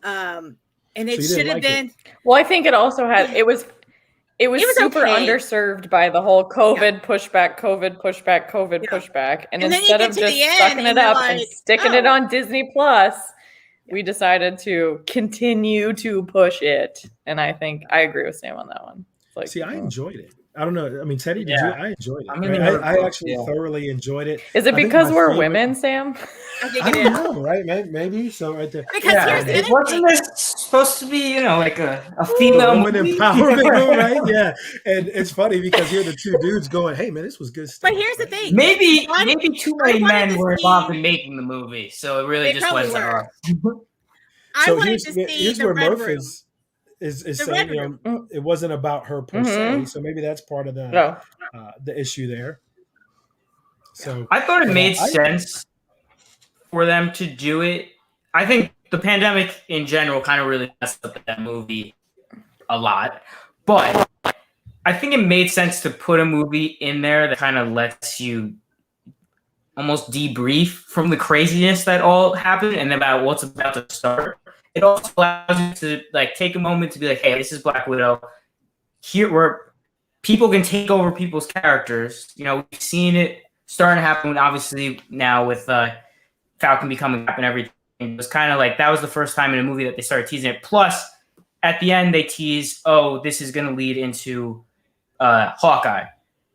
And it So should have like been. Well, I think it also had it was super okay. underserved by the whole COVID pushback, pushback. And then instead you of get to just the end sucking and it you're up like, and sticking it oh. on Disney Plus, we decided to continue to push it. And I think I agree with Sam on that one. It's like, See, I enjoyed it. I don't know. I mean, Teddy, did Yeah. you? I enjoyed it. I'm in Right? the I actually thoroughly enjoyed it. Is it I think because my we're favorite- women, Sam? I think I it don't is. know, right? Maybe so. Right there. Because here's the other Wasn't thing. this supposed to be, you know, like a The female woman movie? empowerment movie, right? Yeah, and it's funny because here are the two dudes going, "Hey, man, this was good stuff." But here's the right? thing. Maybe I too many wanted men to were see- involved in making the movie, so it really They just probably went to were. us. I So wanted to see here's the where Red Murph Room. is The saying, Red you know, it wasn't about her per se. Mhm. So maybe that's part of No. the issue there. So I thought it but, made I- sense for them to do it. I think the pandemic in general kind of really messed up that movie a lot, but I think it made sense to put a movie in there that kind of lets you almost debrief from the craziness that all happened and about what's about to start. It also allows you to like take a moment to be like, hey, this is Black Widow. Here where people can take over people's characters. You know, we've seen it starting to happen obviously now with Falcon becoming Cap and everything. It was kind of like that was the first time in a movie that they started teasing it. Plus, at the end they tease, oh, this is gonna lead into Hawkeye.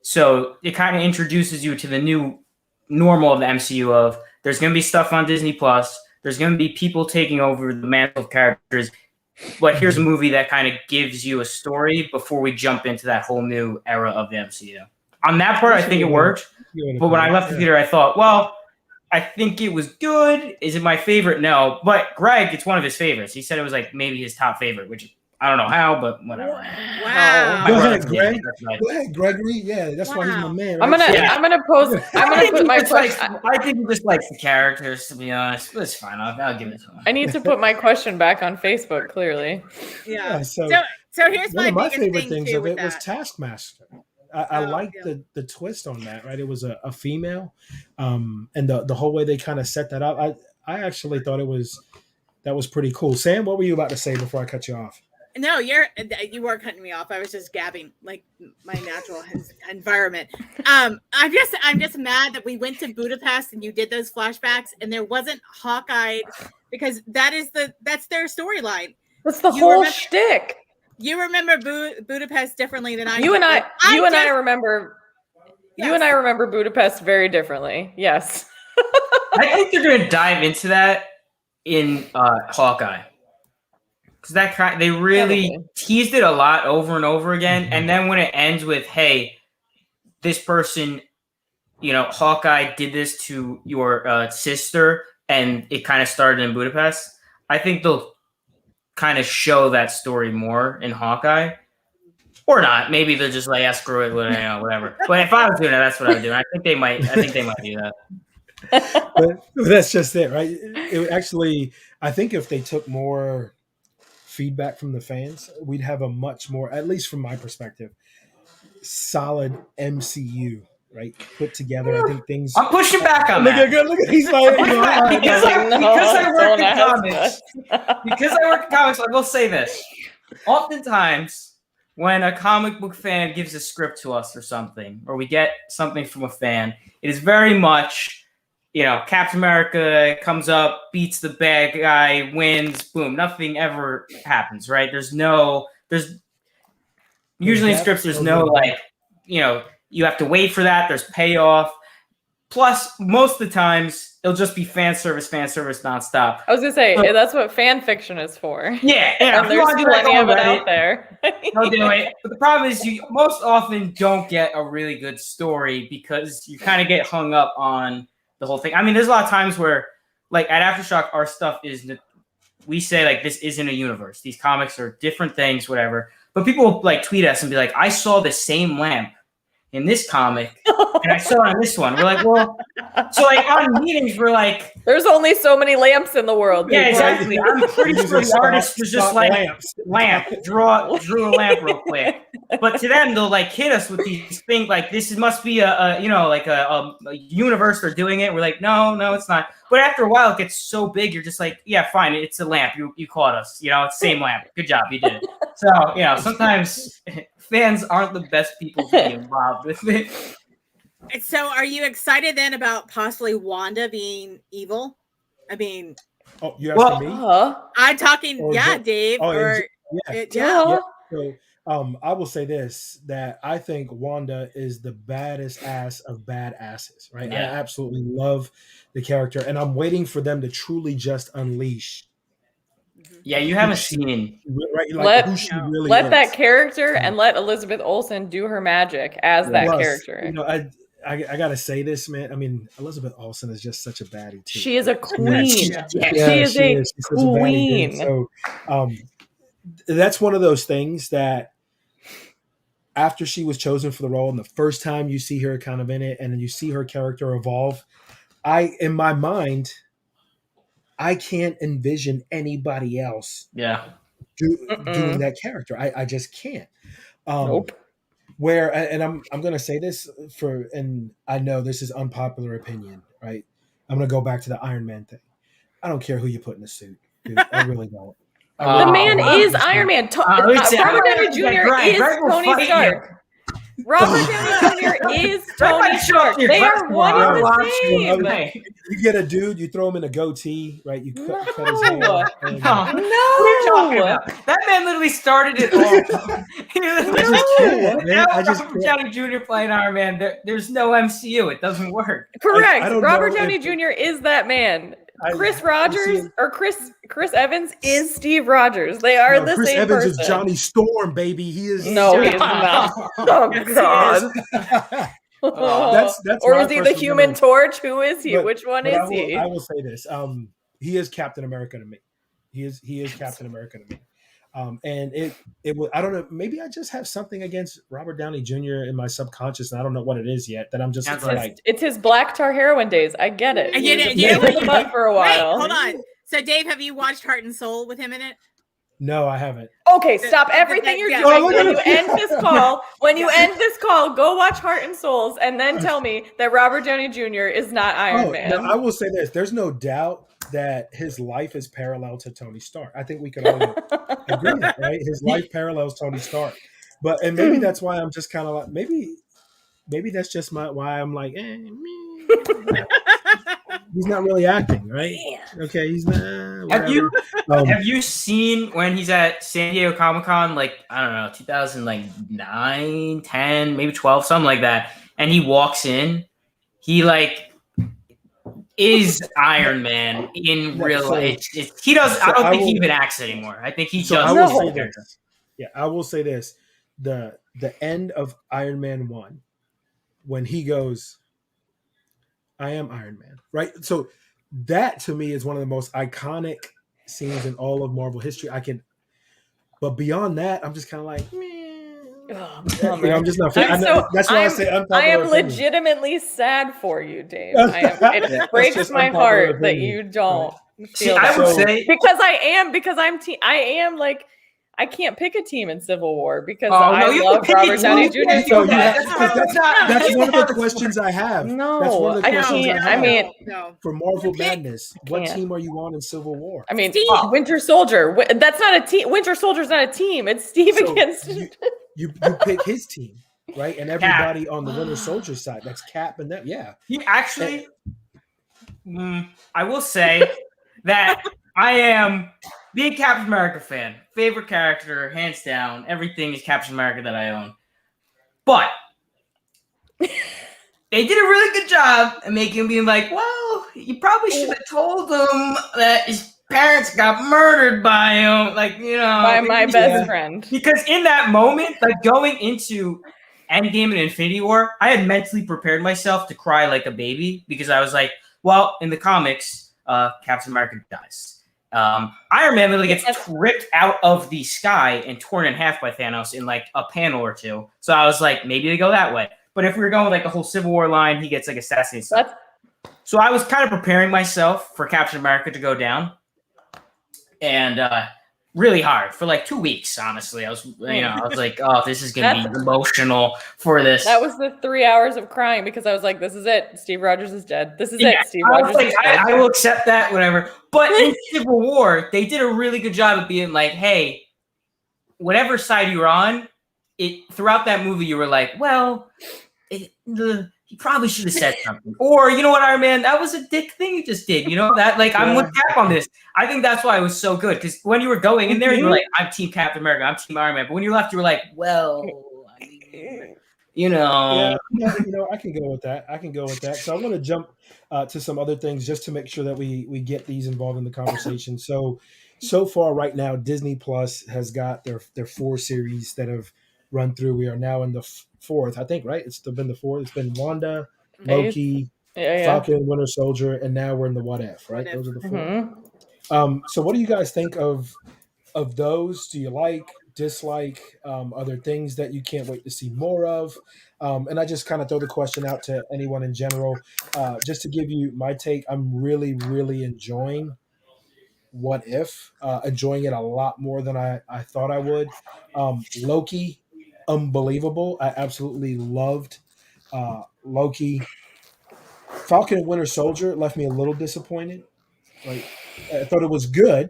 So it kind of introduces you to the new normal of the MCU of there's going to be stuff on Disney Plus. There's going to be people taking over the mantle of characters. But here's a movie that kind of gives you a story before we jump into that whole new era of the MCU. On that part, I think it worked. But when I left the theater, I thought, well, I think it was good. Is it my favorite? No. But Greg, it's one of his favorites. He said it was like maybe his top favorite, which I don't know how, but whatever. Wow. Go My ahead, brother- Greg. that's right. Go ahead, Gregory. Yeah, that's why he's my man. I'm right? gonna Yeah. I'm gonna put my question. I think he just likes the characters, to be honest. But it's fine. I'll give it to him. I need to put my question back on Facebook, clearly. Yeah. So So here's one of my biggest favorite thing things too of with it was that. Taskmaster. I like the twist on that, right? It was a female, and the whole way they kind of set that up. I actually thought that was pretty cool. Sam, what were you about to say before I cut you off? No, you weren't cutting me off. I was just gabbing like my natural environment. I'm just mad that we went to Budapest and you did those flashbacks and there wasn't Hawkeye, because that's their storyline. That's the whole shtick. You remember Budapest differently than I do. You and I remember Budapest very differently. Yes. I think they're going to dive into that in Hawkeye. Because they really teased it a lot over and over again. And then when it ends with, hey, this person, Hawkeye did this to your sister, and it kind of started in Budapest, I think they'll kind of show that story more in Hawkeye. Or not. Maybe they're just like, yeah, screw it, whatever. But if I was doing it, that's what I would do. I think they might do that. But that's just it, right? It actually, I think if they took more feedback from the fans, we'd have a much more, at least from my perspective, solid MCU, right? Put together. I think things. I'm pushing back on that. Look at he's like, because I work in comics. Because I work in comics, I will say this. Oftentimes, when a comic book fan gives a script to us or something, or we get something from a fan, it is very much, Captain America comes up, beats the bad guy, wins, boom. Nothing ever happens, right? Usually in scripts, there's no you have to wait for that. There's payoff. Plus, most of the times, it'll just be fan service nonstop. I was going to say, that's what fan fiction is for. Yeah. And there's plenty of it out there. I'll do it. But the problem is you most often don't get a really good story because you kind of get hung up on the whole thing. I mean, there's a lot of times where, like, at Aftershock, our stuff is, we say, like, this isn't a universe. These comics are different things, whatever. But people will, like, tweet us and be like, I saw the same lamp in this comic, and I saw it on this one. We're like, well, so, like, on meetings, we're like, there's only so many lamps in the world. Yeah, exactly. I'm pretty sure the artist was just like, drew a lamp real quick. But to them, they'll like hit us with these things like this must be a universe they're doing it. We're like, no, it's not. But after a while, it gets so big, you're just like, yeah, fine, it's a lamp. You caught us. It's the same lamp. Good job, you did it. So sometimes fans aren't the best people to be involved with it. So are you excited then about possibly Wanda being evil? I mean, you asking me? I'm talking, Dave. Yeah. So, I will say this, that I think Wanda is the baddest ass of badasses, right? Yeah. I absolutely love the character, and I'm waiting for them to truly just unleash. Yeah, you haven't seen who she really is. That character and let Elizabeth Olsen do her magic as that character. I gotta say this, man. I mean, Elizabeth Olsen is just such a baddie too. She is a queen. She is a queen. So, that's one of those things that after she was chosen for the role, and the first time you see her kind of in it, and then you see her character evolve, in my mind, I can't envision anybody else. Doing that character. I just can't. Nope. And I'm going to say this and I know this is unpopular opinion, right? I'm going to go back to the Iron Man thing. I don't care who you put in the suit, dude. I really don't. The man is Iron Man. Robert Downey Jr. is Tony Stark. Robert Downey Jr. is Tony Stark. They are one and the same. You get a dude, you throw him in a goatee, right? You cut his hair. No. What are you talking about? That man literally started it all. Robert Downey Jr. playing Iron Man. There's no MCU. It doesn't work. Correct. Robert Downey Jr. is that man. Chris Evans is Steve Rogers. They are the Chris same Evans person. is Johnny Storm, baby. He is. No, he is not. Oh God. That's or is he the Human Torch? Who is he? Which one is he? I will say this. He is Captain America to me. He is Captain America to me. And it was, I don't know, maybe I just have something against Robert Downey Jr. in my subconscious, and I don't know what it is yet, that I'm just it's his black tar heroin days. I get it. Yeah. For a while. Wait, hold on. So Dave, have you watched Heart and Soul with him in it? No, I haven't. Okay, stop everything you're doing. When you end this call, go watch Heart and Souls and then tell me that Robert Downey Jr. is not Iron Man. No, I will say this. There's no doubt that his life is parallel to Tony Stark. I think we could all agree on that, right? His life parallels Tony Stark. And maybe that's why I'm just kind of like, maybe that's just why I'm like, he's not really acting, right? Okay, he's not. Have you seen when he's at San Diego Comic-Con, like, I don't know, 2009, 10, maybe 12, something like that, and he walks in, he like is Iron Man in real life. He does. I don't think he even acts anymore. I think he just. I will say this. Yeah, I will say this: the end of Iron Man 1, when he goes, "I am Iron Man," right? So that to me is one of the most iconic scenes in all of Marvel history. But beyond that, I'm just kind of like, I'm just not. That's why I say I am legitimately sad for you, Dave. It breaks my heart that you don't feel. I would say because I'm like. I can't pick a team in Civil War because I love Robert Downey Jr. so bad. That's one of the questions I have. No, that's one of the questions I mean, no. For Marvel Madness, what team are you on in Civil War? I mean, Winter Soldier. That's not a team. Winter Soldier's not a team. It's Steve against. You pick his team, right? And everybody on the Winter Soldier side. That's Cap and that. Yeah. He actually. I will say that I am. Big Captain America fan. Favorite character, hands down. Everything is Captain America that I own. But they did a really good job at making him being like, well, you probably should have told him that his parents got murdered by him. Like, by my best friend. Because in that moment, like going into Endgame and Infinity War, I had mentally prepared myself to cry like a baby because I was like, well, in the comics, Captain America dies. Iron Man literally gets ripped out of the sky and torn in half by Thanos in like a panel or two. So I was like, maybe they go that way. But if we were going with like the whole Civil War line, he gets like assassinated. So I was kind of preparing myself for Captain America to go down, and really hard for like 2 weeks. Honestly, I was like, oh, this is gonna be emotional for this. That was the 3 hours of crying because I was like, this is it. Steve Rogers is dead. This is it. Steve Rogers is dead. I will accept that, whatever. But in Civil War, they did a really good job of being like, hey, whatever side you were on, throughout that movie, you were like, well, he probably should have said something. Or, you know what, Iron Man, that was a dick thing you just did. You know, that like I'm with Cap on this. I think that's why it was so good. Because when you were going in there, you were like, I'm Team Captain America, I'm Team Iron Man. But when you left, you were like, well, you know. Yeah, I can go with that. So I'm going to jump to some other things just to make sure that we get these involved in the conversation. So far right now, Disney Plus has got their 4 series that have run through. We are now in the 4th, I think, right? It's been the 4th. It's been Wanda, Loki, Falcon, Winter Soldier, and now we're in the What If, right? Those are the 4. Mm-hmm. So what do you guys think of those? Do you like, dislike? Are there things that you can't wait to see more of? And I just kind of throw the question out to anyone in general. Just to give you my take, I'm really, really enjoying What If, enjoying it a lot more than I thought I would. Loki, unbelievable. I absolutely loved Loki. Falcon and Winter Soldier left me a little disappointed. Like, I thought it was good,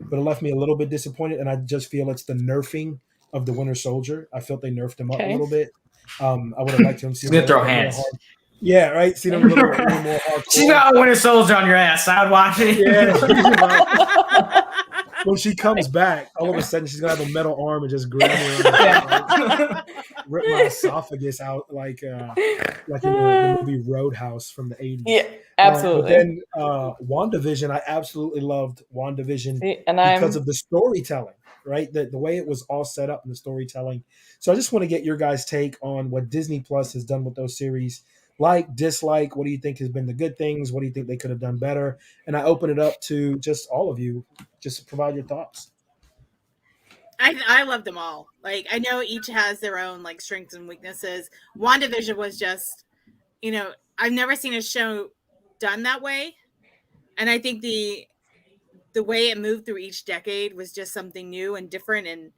but it left me a little bit disappointed, and I just feel it's the nerfing of the Winter Soldier. I felt they nerfed him up a little bit. I would have liked him to see him throw hands. Yeah, right. See them a little more hardcore. She got a Winter Soldier on your ass. I'd watch it. Yeah. When she comes back, all of a sudden she's gonna have a metal arm and just grab me, rip my esophagus out like in the movie Roadhouse from the 80s. Yeah, absolutely. But then WandaVision, I absolutely loved WandaVision because of the storytelling, right? The way it was all set up in the storytelling. So I just want to get your guys' take on what Disney Plus has done with those series. Like, dislike, what do you think has been the good things? What do you think they could have done better? And I open it up to just all of you, just to provide your thoughts. I love them all. Like, I know each has their own like strengths and weaknesses. WandaVision was just, I've never seen a show done that way. And I think the way it moved through each decade was just something new and different and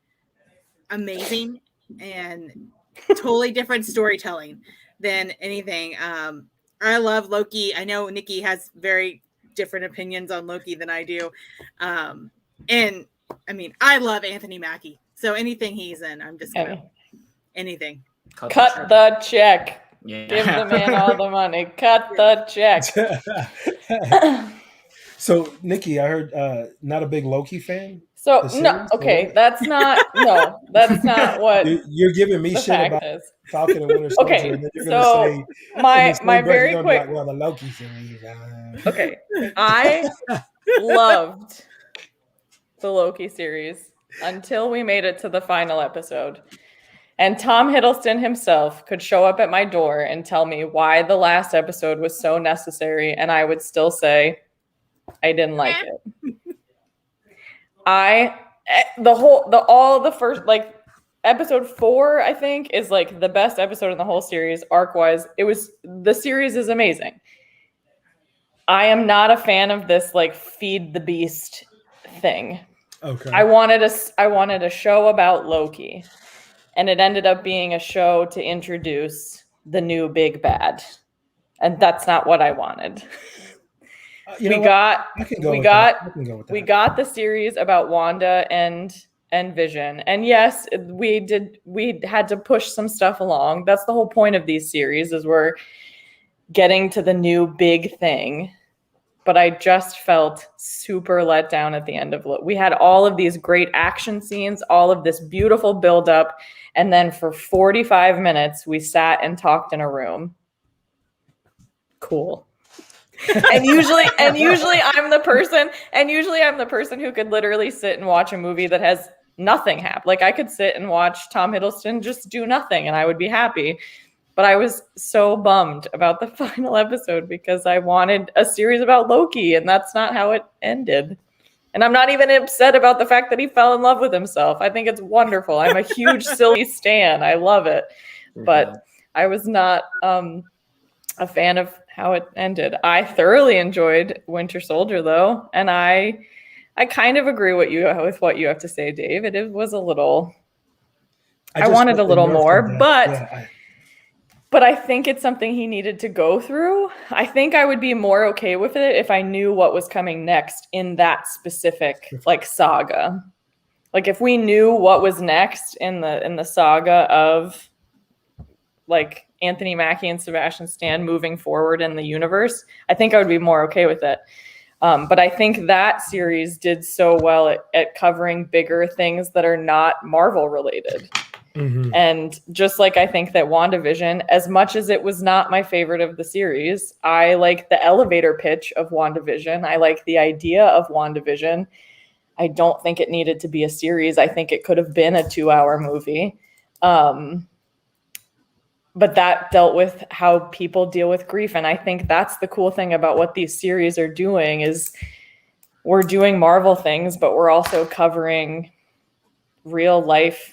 amazing and totally different storytelling than anything. I love Loki. I know Nikki has very different opinions on Loki than I do. And I mean, I love Anthony Mackie. So anything he's in, I'm just gonna anything. Cut the check. Yeah. Give the man all the money. Cut the check. So, Nikki, I heard not a big Loki fan. So The no, series, okay, or that's not what you're giving me the shit fact about is. Falcon and Winter Soldier, Okay, and then you're so gonna say my very you're gonna quick. be like, well, the Loki series. Okay, I loved the Loki series until we made it to the final episode. And Tom Hiddleston himself could show up at my door and tell me why the last episode was so necessary, and I would still say I didn't like it. The first, like, episode 4, I think, is like the best episode in the whole series, arc-wise. The series is amazing. I am not a fan of this like feed the beast thing. Okay. I wanted a show about Loki, and it ended up being a show to introduce the new big bad, and that's not what I wanted. We got the series about Wanda and Vision, and yes, we had to push some stuff along. That's the whole point of these series, is we're getting to the new big thing. But I just felt super let down at the end of it. We had all of these great action scenes, all of this beautiful buildup, and then for 45 minutes we sat and talked in a room. Cool. and usually I'm the person who could literally sit and watch a movie that has nothing happen. Like, I could sit and watch Tom Hiddleston just do nothing and I would be happy. But I was so bummed about the final episode because I wanted a series about Loki, and that's not how it ended. And I'm not even upset about the fact that he fell in love with himself. I think it's wonderful. I'm a huge Sylvie stan. I love it. But I was not a fan of how it ended. I thoroughly enjoyed Winter Soldier, though, and I kind of agree with what you have to say, Dave. It was a little. I wanted a little more, but I think it's something he needed to go through. I think I would be more okay with it if I knew what was coming next in that specific like saga. Like, if we knew what was next in the saga of like Anthony Mackie and Sebastian Stan moving forward in the universe, I think I would be more okay with it. But I think that series did so well at covering bigger things that are not Marvel related. Mm-hmm. And just like I think that WandaVision, as much as it was not my favorite of the series, I like the elevator pitch of WandaVision. I like the idea of WandaVision. I don't think it needed to be a series. I think it could have been a 2-hour movie. But that dealt with how people deal with grief. And I think that's the cool thing about what these series are doing is we're doing Marvel things, but we're also covering real life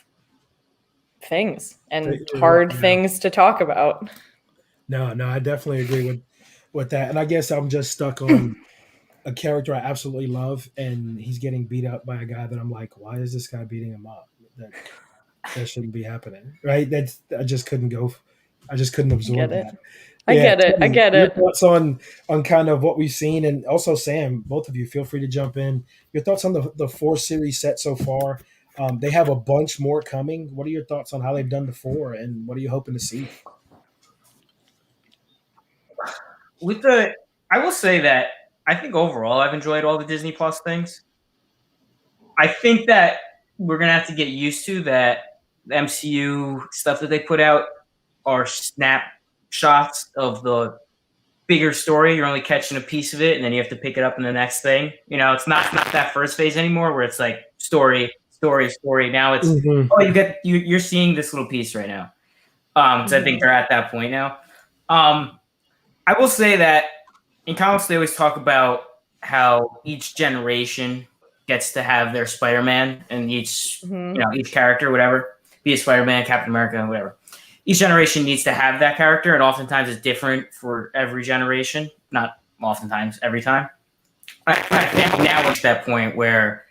things and hard things to talk about. No, I definitely agree with that. And I guess I'm just stuck on a character I absolutely love, and he's getting beat up by a guy that I'm like, why is this guy beating him up? That shouldn't be happening, right? I just couldn't absorb that. I get it. Your thoughts on kind of what we've seen, and also Sam, both of you, feel free to jump in. Your thoughts on the 4 series set so far. They have a bunch more coming. What are your thoughts on how they've done the 4, and what are you hoping to see? I will say that I think overall I've enjoyed all the Disney Plus things. I think that we're gonna have to get used to that the MCU stuff that they put out are snapshots of the bigger story. You're only catching a piece of it, and then you have to pick it up in the next thing. You know, it's not that first phase anymore where it's like story. Now it's you're seeing this little piece right now. So I think they're at that point now. I will say that in comics they always talk about how each generation gets to have their Spider-Man, and each character, whatever, be it Spider-Man, Captain America, whatever. Each generation needs to have that character, and oftentimes it's different for every generation. Not oftentimes, every time. I think now it's that point where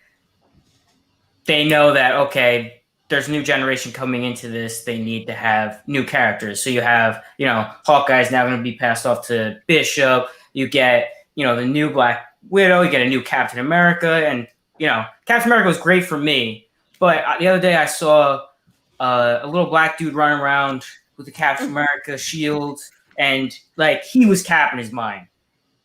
they know that, okay, there's a new generation coming into this. They need to have new characters. So you have, Hawkeye's now going to be passed off to Bishop. You get, the new Black Widow. You get a new Captain America. And, Captain America was great for me. But the other day I saw a little black dude running around with the Captain America shield. And, he was Cap in his mind.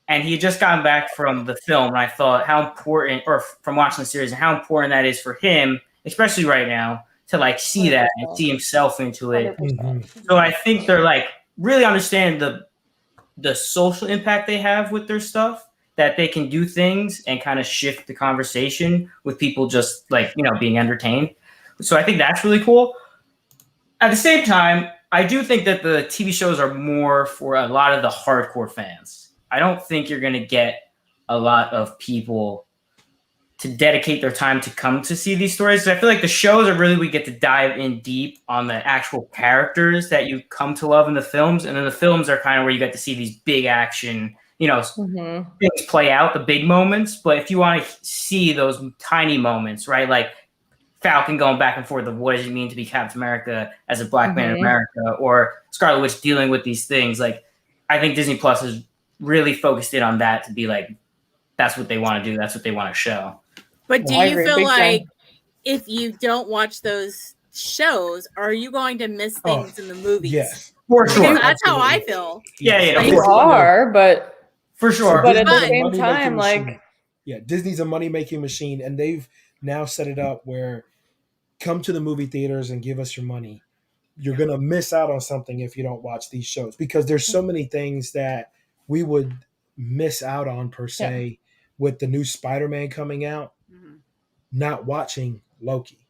And he had just gotten back from the film, and I thought how important, or from watching the series, and how important that is for him, especially right now, to see that and see himself into it. 100%. So I think they're really understand the social impact they have with their stuff, that they can do things and kind of shift the conversation with people just being entertained. So I think that's really cool. At the same time, I do think that the TV shows are more for a lot of the hardcore fans. I don't think you're going to get a lot of people to dedicate their time to come to see these stories. So I feel like the shows are really, we get to dive in deep on the actual characters that you come to love in the films. And then the films are kind of where you get to see these big action, things play out, the big moments. But if you want to see those tiny moments, right? Like Falcon going back and forth of what does it mean to be Captain America as a black man in America, or Scarlet Witch dealing with these things. I think Disney Plus is really focused in on that to be that's what they want to do. That's what they want to show. But do you feel like if you don't watch those shows, are you going to miss things in the movies? Yes. For sure. Because that's how I feel. Yeah. You are, but for sure. But at the same time, Disney's a money-making machine, and they've now set it up where come to the movie theaters and give us your money. You're going to miss out on something if you don't watch these shows, because there's so many things that we would miss out on per se with the new Spider-Man coming out, not watching Loki.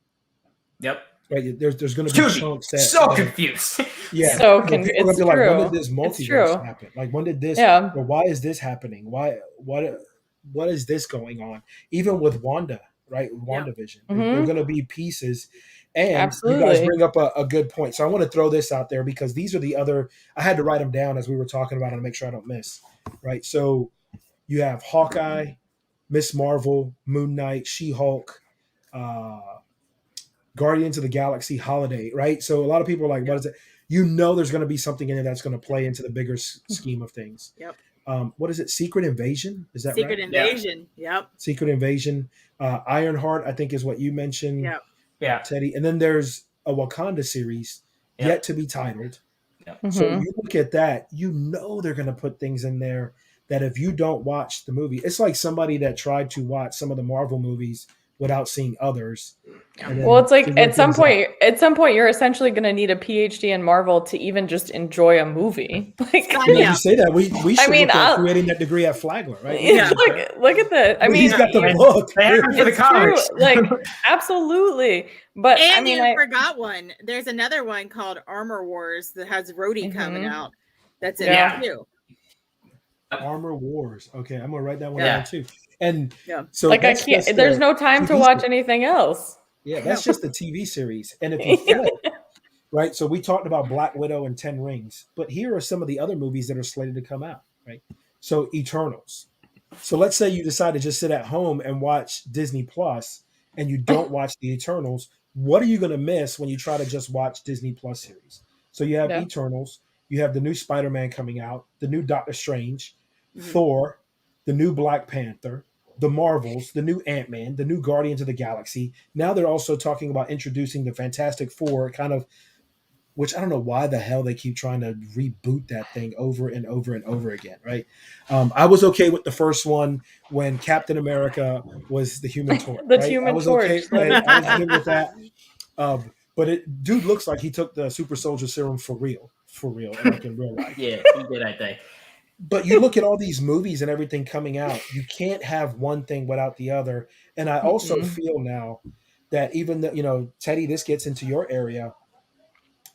Yep. Right. There's going to be chunks that confused. Yeah. So it's true. When did this multiverse happen? When did this? Yeah. Or why is this happening? What is this going on? Even with Wanda, right? WandaVision. There's going to be pieces. And you guys bring up a good point. So I want to throw this out there because these are the other, I had to write them down as we were talking about it to make sure I don't miss, right? So you have Hawkeye, Miss Marvel, Moon Knight, She-Hulk, Guardians of the Galaxy, Holiday, right? So a lot of people are like, what is it? There's going to be something in it that's going to play into the bigger scheme of things. Yep. What is it? Secret Invasion? Is that Secret right? Invasion. Yep. Secret Invasion. Ironheart, I think is what you mentioned. Yep. Yeah. Teddy. And then there's a Wakanda series yet to be titled. Yeah. So you look at that, they're going to put things in there that if you don't watch the movie, it's like somebody that tried to watch some of the Marvel movies without seeing others. Well, it's like at some point you're essentially going to need a PhD in Marvel to even just enjoy a movie. You say that we should look at creating that degree at Flagler, right? Yeah. Look at that. I mean, he's got the book. For the comics. Absolutely. But and I forgot one. There's another one called Armor Wars that has Rhodey coming out. That's in it too. Armor Wars. Okay, I'm gonna write that one down too. And so I can't. There's no time to watch anything else. Yeah, that's just the TV series. And if you flip, right? So we talked about Black Widow and 10 Rings, but here are some of the other movies that are slated to come out, right? So Eternals. So let's say you decide to just sit at home and watch Disney Plus, and you don't watch the Eternals. What are you going to miss when you try to just watch Disney Plus series? So you have Eternals, you have the new Spider-Man coming out, the new Doctor Strange, Thor, the new Black Panther, the Marvels, the new Ant-Man, the new Guardians of the Galaxy. Now they're also talking about introducing the Fantastic Four, kind of, which I don't know why the hell they keep trying to reboot that thing over and over and over again, right? I was okay with the first one when Captain America was the Human Torch. Human I was Torch. Okay, right? I was good with that. But dude looks like he took the super soldier serum for real, like in real life. Yeah, he did, I think. But you look at all these movies and everything coming out, you can't have one thing without the other. And I also feel now that even though, Teddy, this gets into your area,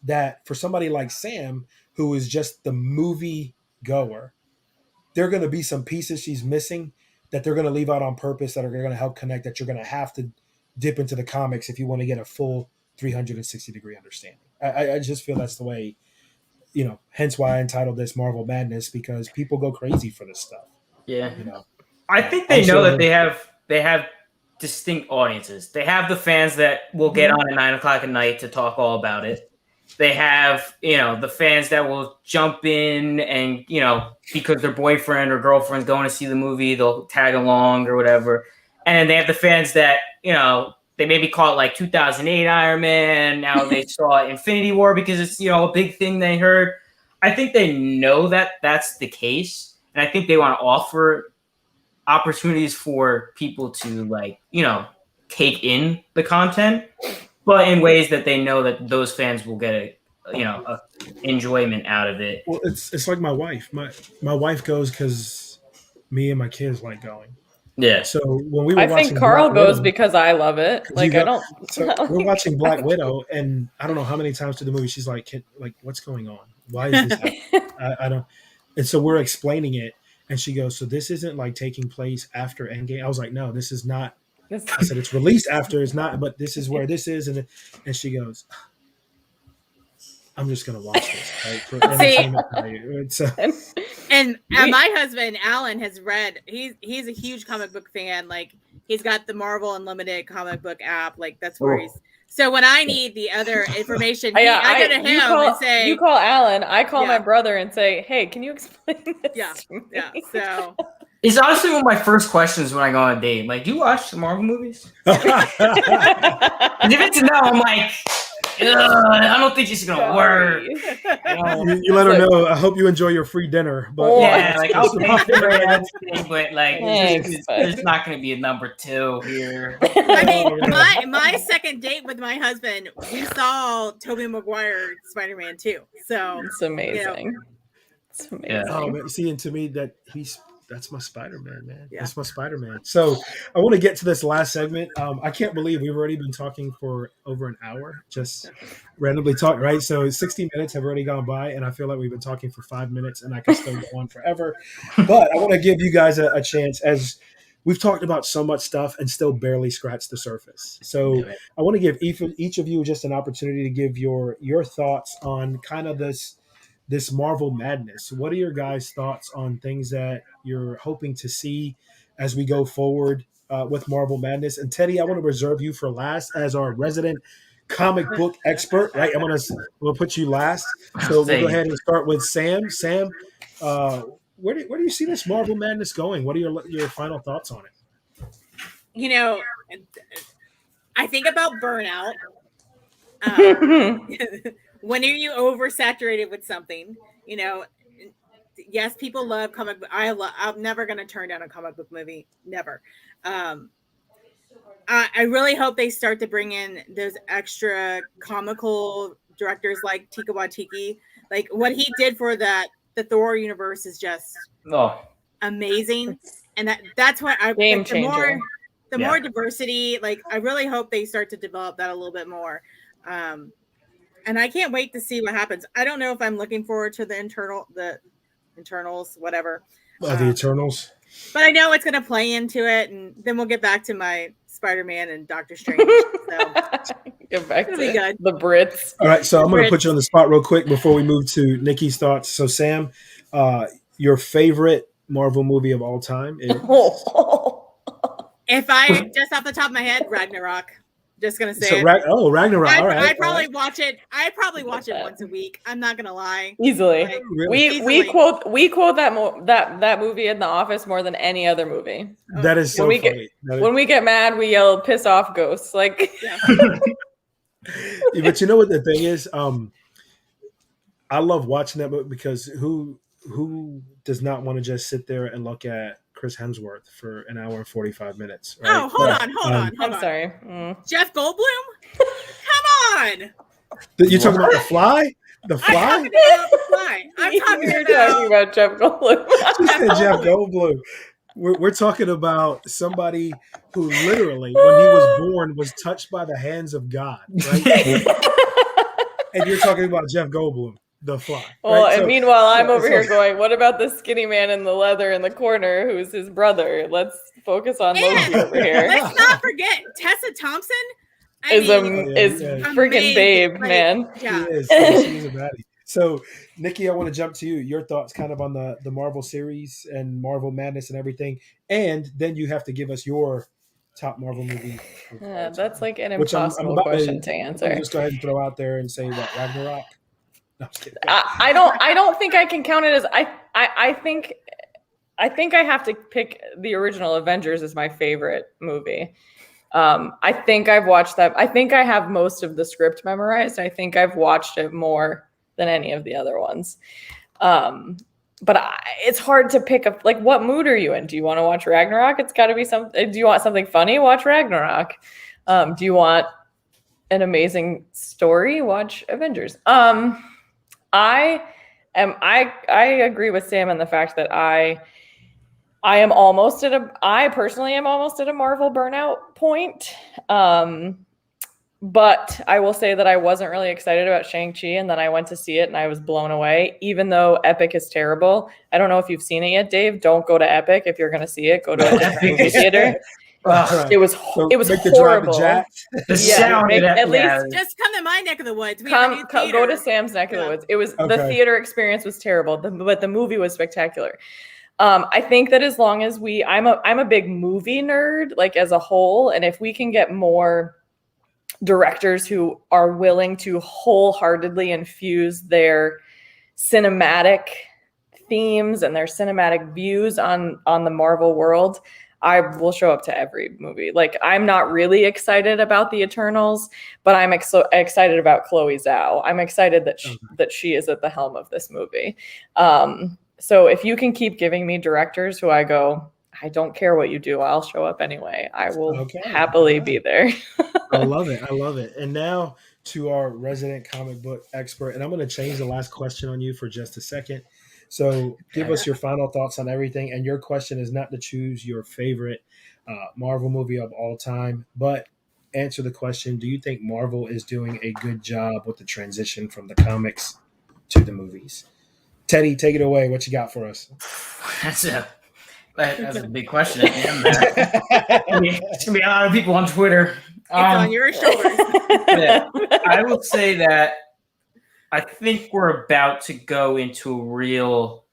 that for somebody like Sam, who is just the movie goer, there are going to be some pieces she's missing that they're going to leave out on purpose that are going to help connect, that you're going to have to dip into the comics if you want to get a full 360-degree understanding. I just feel that's the way, hence why I entitled this Marvel Madness, because people go crazy for this stuff. Yeah. I think they know that they have distinct audiences. They have the fans that will get on at 9 o'clock at night to talk all about it. They have, the fans that will jump in and, because their boyfriend or girlfriend's going to see the movie, they'll tag along or whatever. And they have the fans that, they maybe call it like 2008 Iron Man. Now they saw Infinity War because it's, a big thing they heard. I think they know that that's the case. And I think they want to offer opportunities for people to take in the content, but in ways that they know that those fans will get a enjoyment out of it. Well, it's like my wife. My wife goes because me and my kids like going. Yeah. So when we were watching, I think Carl Black goes Widow, because I love it. Like I don't. So we're watching Black Widow, and I don't know how many times through the movie she's like, what's going on? Why is this happening? I don't. And so we're explaining it, and she goes, "So this isn't like taking place after Endgame?" I was like, "No, this is not." I said it's released after. It's not, but this is where this is, and she goes, I'm just gonna watch this, right? For entertainment value. And my husband Alan has read. He's a huge comic book fan. Like he's got the Marvel Unlimited comic book app. Like that's where he's. So when I need the other information, I go to him and say, "You call Alan." I call my brother and say, "Hey, can you explain this?" Yeah, to me? yeah. So it's honestly one of my first questions when I go on a date. Like, do you watch the Marvel movies? And if it's no, I'm like, I don't think it's gonna work. You let her know. I hope you enjoy your free dinner. But I'll pay for it, but there's not gonna be a number 2 here. I mean, my second date with my husband, we saw Tobey Maguire Spider-Man 2. So it's amazing. It's amazing. Yeah. Oh, see, and to me that's my Spider-Man, man. Yeah. That's my Spider-Man. So I want to get to this last segment. I can't believe we've already been talking for over an hour, just randomly talk, right? So 60 minutes have already gone by, and I feel like we've been talking for 5 minutes, and I can still go on forever. But I want to give you guys a chance, as we've talked about so much stuff and still barely scratched the surface. So I want to give each of you just an opportunity to give your thoughts on kind of this Marvel madness. What are your guys' thoughts on things that you're hoping to see as we go forward with Marvel madness? And Teddy, I want to reserve you for last as our resident comic book expert, right? We'll put you last. So we'll go ahead and start with Sam. Sam, where do you see this Marvel madness going? What are your final thoughts on it? I think about burnout. When are you oversaturated with something? Yes, people love comic book. I'm never going to turn down a comic book movie. Never. I really hope they start to bring in those extra comical directors like Taika Waititi. Like what he did for the Thor universe is just amazing. And that's what game changer. The more diversity, like I really hope they start to develop that a little bit more. And I can't wait to see what happens. I don't know if I'm looking forward to the internals, whatever. The Eternals. But I know it's going to play into it, and then we'll get back to my Spider-Man and Doctor Strange. So get back to the Brits. All right, so I'm going to put you on the spot real quick before we move to Nikki's thoughts. So Sam, your favorite Marvel movie of all time is? If I just off the top of my head, Ragnarok. Just gonna say Ragnarok. All right. I probably watch it. I probably watch it once a week. I'm not gonna lie. Easily. Like, really? We quote that movie in The Office more than any other movie. That is so funny. When we get mad, we yell "piss off, ghosts!" Like. Yeah, but you know what the thing is? I love watching that movie because who does not want to just sit there and look at Chris Hemsworth for an hour and 45 minutes. Right? Oh, hold on. I'm sorry. Jeff Goldblum? Come on. You're talking about The Fly? The Fly? I'm talking about The Fly. I'm talking about Jeff Goldblum. She said Jeff Goldblum. We're talking about somebody who literally, when he was born, was touched by the hands of God, right? And you're talking about Jeff Goldblum. The Fly. Well, right? And meanwhile, I'm over here going, what about the skinny man in the leather in the corner who's his brother? Let's focus on Loki over here. Let's not forget Tessa Thompson is freaking babe, man. Yeah. She is a baddie. So, Nikki, I want to jump to you. Your thoughts, kind of on the Marvel series and Marvel Madness and everything, and then you have to give us your top Marvel movie of all That's time. like an Which I'm impossible about question to I'm going to answer. just go ahead and throw out there and say what Ragnarok. No, I'm just kidding. I don't think I can count it as I think I have to pick the original Avengers as my favorite movie. I think I've watched that. I think I have most of the script memorized. I think I've watched it more than any of the other ones. But it's hard to pick up. Like, what mood are you in? Do you want to watch Ragnarok? It's got to be something. Do you want something funny? Watch Ragnarok. Do you want an amazing story? Watch Avengers. I agree with Sam in the fact that I personally am almost at a Marvel burnout point. But I will say that I wasn't really excited about Shang-Chi, and then I went to see it and I was blown away, even though Epic is terrible. I don't know if you've seen it yet, Dave. Don't go to Epic if you're going to see it. Go to a different movie theater. Right. It was So it was make the drive to horrible. Jack. The sound of that, at least Just come to my neck of the woods. We have a new go to theater. Sam's neck of the Yeah. woods. It was the Okay. theater experience was terrible, but the movie was spectacular. I think that as long as I'm a big movie nerd, like as a whole, and if we can get more directors who are willing to wholeheartedly infuse their cinematic themes and their cinematic views on the Marvel world, I will show up to every movie. Like, I'm not really excited about the Eternals, but I'm excited about Chloe Zhao. I'm excited that she is at the helm of this movie. So if you can keep giving me directors who I don't care what you do, I'll show up anyway. I will happily be there. I love it. I love it. And now to our resident comic book expert, and I'm going to change the last question on you for just a second. So give us your final thoughts on everything. And your question is not to choose your favorite Marvel movie of all time, but answer the question: do you think Marvel is doing a good job with the transition from the comics to the movies? Teddy, take it away. What you got for us? That's a big question at the end there. It's gonna be a lot of people on Twitter. It's on your shoulders. Yeah, I will say that I think we're about to go into a real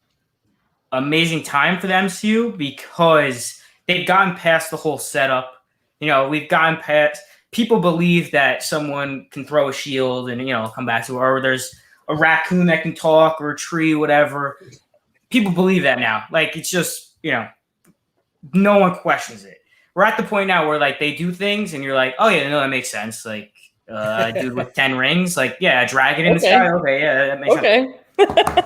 amazing time for the MCU because they've gotten past the whole setup. We've gotten past. People believe that someone can throw a shield and come back to it, or there's a raccoon that can talk, or a tree, whatever. People believe that now. Like, it's just no one questions it. We're at the point now where like they do things and you're like, oh yeah, no, that makes sense. Like a dude with 10 rings, like, yeah, a dragon in the sky. Okay, yeah, that makes sense.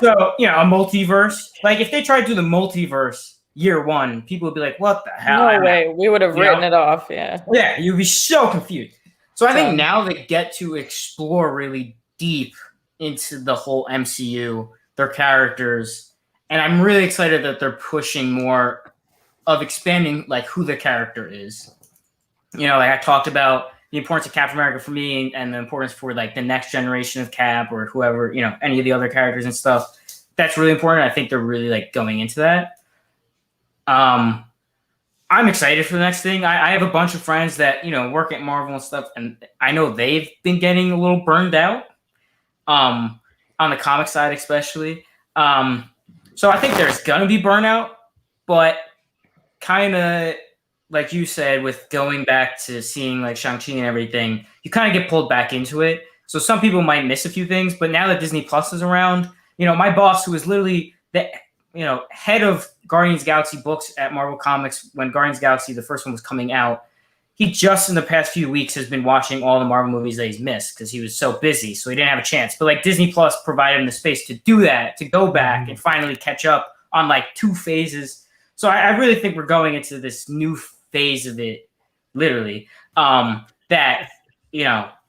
So, a multiverse. Like, if they tried to do the multiverse year one, people would be like, what the hell? No way. We would have written it off. Yeah. Yeah, you'd be so confused. So I think now they get to explore really deep into the whole MCU, their characters. And I'm really excited that they're pushing more of expanding like who the character is. Like I talked about the importance of Captain America for me and the importance for like the next generation of Cap or whoever, any of the other characters and stuff. That's really important. I think they're really like going into that. I'm excited for the next thing. I have a bunch of friends that, work at Marvel and stuff, and I know they've been getting a little burned out. On the comic side, especially. So I think there's gonna be burnout, but kind of like you said, with going back to seeing like Shang-Chi and everything, you kind of get pulled back into it. So some people might miss a few things, but now that Disney Plus is around, my boss, who was literally the head of Guardians of the Galaxy books at Marvel Comics when Guardians of the Galaxy, the first one, was coming out, he just in the past few weeks has been watching all the Marvel movies that he's missed because he was so busy, so he didn't have a chance. But like Disney Plus provided him the space to do that, to go back and finally catch up on like 2 phases. So I really think we're going into this new phase of it, literally, that,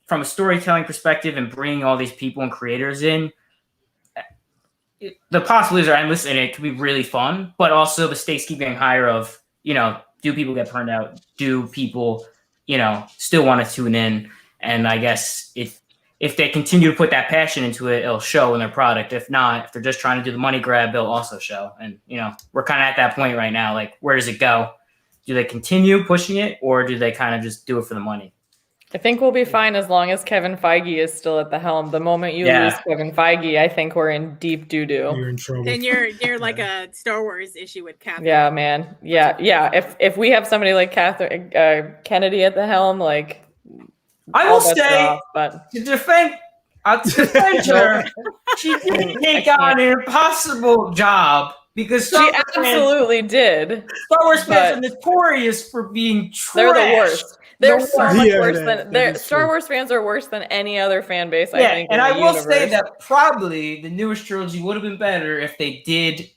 from a storytelling perspective and bringing all these people and creators in, the possibilities are endless and it could be really fun, but also the stakes keep getting higher of, do people get burned out? Do people, still want to tune in? And I guess if they continue to put that passion into it, it'll show in their product. If not, if they're just trying to do the money grab, they'll also show. And, we're kind of at that point right now. Like, where does it go? Do they continue pushing it, or do they kind of just do it for the money? I think we'll be fine as long as Kevin Feige is still at the helm. The moment you lose Kevin Feige, I think we're in deep doo-doo. You're in trouble. Then you're like a Star Wars issue with Catherine. Yeah, man. Yeah. If we have somebody like Catherine Kennedy at the helm, like I will say off, but to defend her, she did take on an impossible job because she absolutely did. Star Wars fans are notorious for being trash. They're the worst. They're so much worse than Star Wars fans are worse than any other fan base. I think. And I will say that probably the newest trilogy would have been better if they did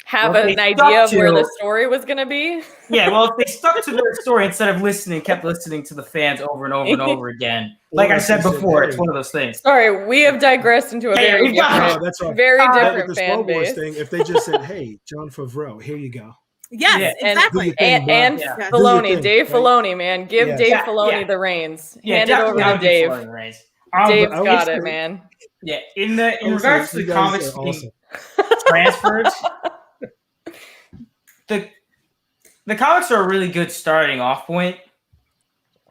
have an idea of where the story was going to be. Yeah, well, if they stuck to their story instead of kept listening to the fans over and over and over again. Like I said before, it's one of those things. Sorry, we have digressed into a very different fan base. Thing, if they just said, "Hey, Jon Favreau, here you go." Yes, exactly. And Filoni, Dave Filoni, man. Give Dave Filoni the reins. Hand it over to Dave. Dave's got it, man. Yeah, in regards to the comics being transferred, the comics are a really good starting off point.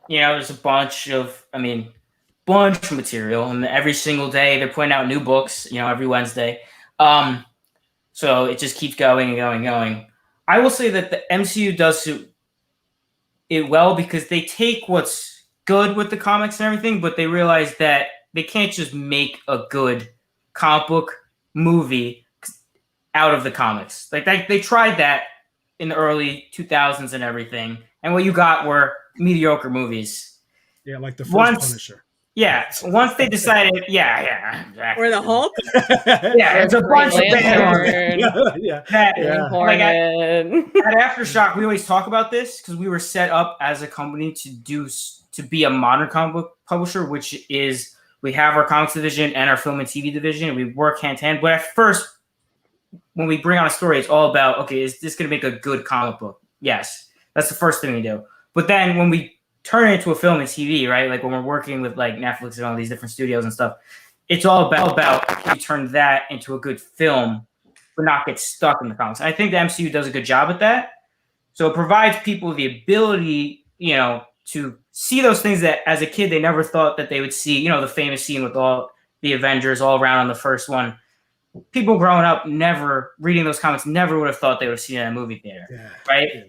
You know, there's a bunch of material, and every single day they're putting out new books, you know, every Wednesday. So it just keeps going and going and going. I will say that the MCU does it well because they take what's good with the comics and everything, but they realize that they can't just make a good comic book movie out of the comics. Like they tried that in the early 2000s and everything, and what you got were mediocre movies. Yeah, like the first Punisher. Yeah, once they decided, exactly. Or the Hulk. It's a bunch of bad Like at Aftershock, we always talk about this because we were set up as a company to be a modern comic book publisher, which is we have our comics division and our film and TV division, and we work hand in hand. But at first, when we bring on a story, it's all about, okay, is this going to make a good comic book? Yes, that's the first thing we do. But then when we turn it into a film and TV, right? Like when we're working with like Netflix and all these different studios and stuff, it's all about how you turn that into a good film, but not get stuck in the comics. And I think the MCU does a good job at that. So it provides people the ability, you know, to see those things that as a kid they never thought that they would see. You know, the famous scene with all the Avengers all around on the first one. People growing up, never reading those comics, never would have thought they would have seen it in a movie theater, right? Yeah.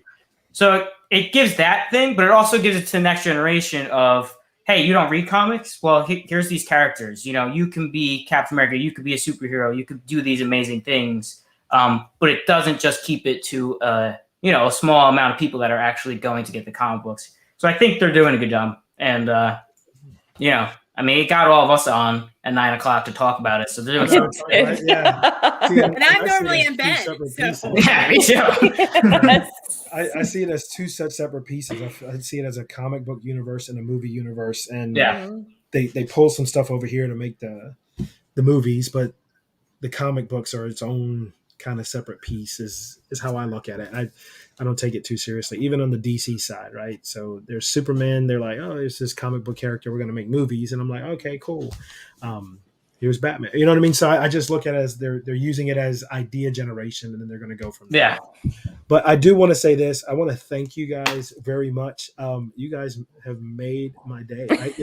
So it gives that thing, but it also gives it to the next generation of, hey, you don't read comics? Well, here's these characters. You know, you can be Captain America. You could be a superhero. You could do these amazing things. But it doesn't just keep it to, a small amount of people that are actually going to get the comic books. So I think they're doing a good job. And, it got all of us on at 9 o'clock to talk about it. So they're doing something. Right? Yeah. See, and I'm normally in bed. So. Yeah, me too. I see it as two such separate pieces. I see it as a comic book universe and a movie universe. And they pull some stuff over here to make the movies, but the comic books are its own kind of separate piece is how I look at it. I don't take it too seriously, even on the DC side, right? So there's Superman. They're like, oh, there's this comic book character. We're going to make movies. And I'm like, okay, cool. Here's Batman. You know what I mean? So I just look at it as they're using it as idea generation, and then they're going to go from there. Yeah. But I do want to say this. I want to thank you guys very much. You guys have made my day. Right?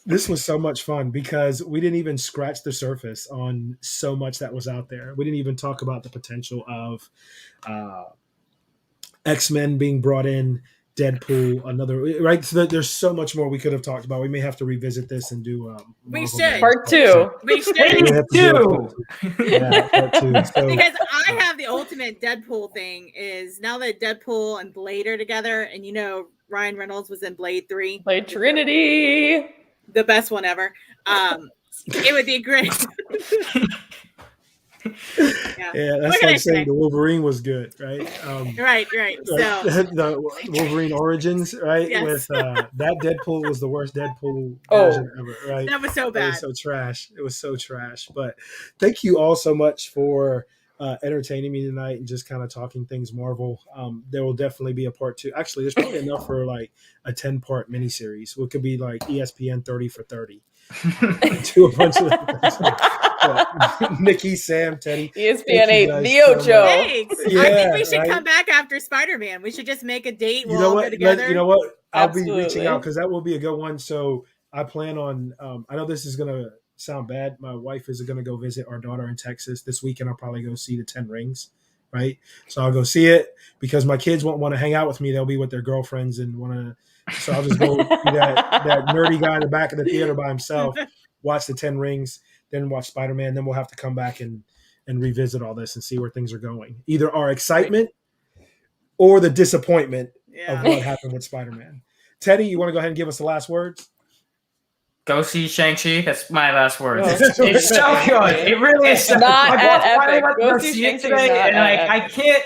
This was so much fun because we didn't even scratch the surface on so much that was out there. We didn't even talk about the potential of X-Men being brought in, Deadpool, another, right? So there's so much more we could have talked about. We may have to revisit this and do we should. Part two. We should. Part two. So, because I have the ultimate Deadpool thing is now that Deadpool and Blade are together, and Ryan Reynolds was in Blade 3. Blade Trinity. The best one ever. It would be great. Yeah, that's like saying the Wolverine was good, right? Right. So the Wolverine Origins, right? Yes. With that Deadpool was the worst Deadpool version ever, right? That was so bad. It was so trash. But thank you all so much for entertaining me tonight and just kind of talking things Marvel. There will definitely be a part 2. Actually, there's probably enough for like a 10-part miniseries. It could be like ESPN 30 for 30. Do a bunch of things. Nikki, Sam, Teddy. ESPN 8, guys the so Ocho. Thanks. I Yeah, think we should right? come back after Spider-Man. We should just make a date. We'll You know all what? go together. You know what? I'll be Absolutely. reaching out because that will be a good one. So I plan on. I know this is gonna sound bad. My wife is gonna go visit our daughter in Texas this weekend. I'll probably go see the 10 Rings, right? So I'll go see it because my kids won't want to hang out with me. They'll be with their girlfriends and want to. So I'll just go be that nerdy guy in the back of the theater by himself, watch the 10 Rings, then watch Spider-Man. Then we'll have to come back and revisit all this and see where things are going. Either our excitement or the disappointment of what happened with Spider-Man. Teddy, you want to go ahead and give us the last words? Go see Shang-Chi. That's my last words. Oh. It's so good. It really is. So Not I at finally Epic. went to Go go see see it Shang-Chi, today, not and at I Epic. can't.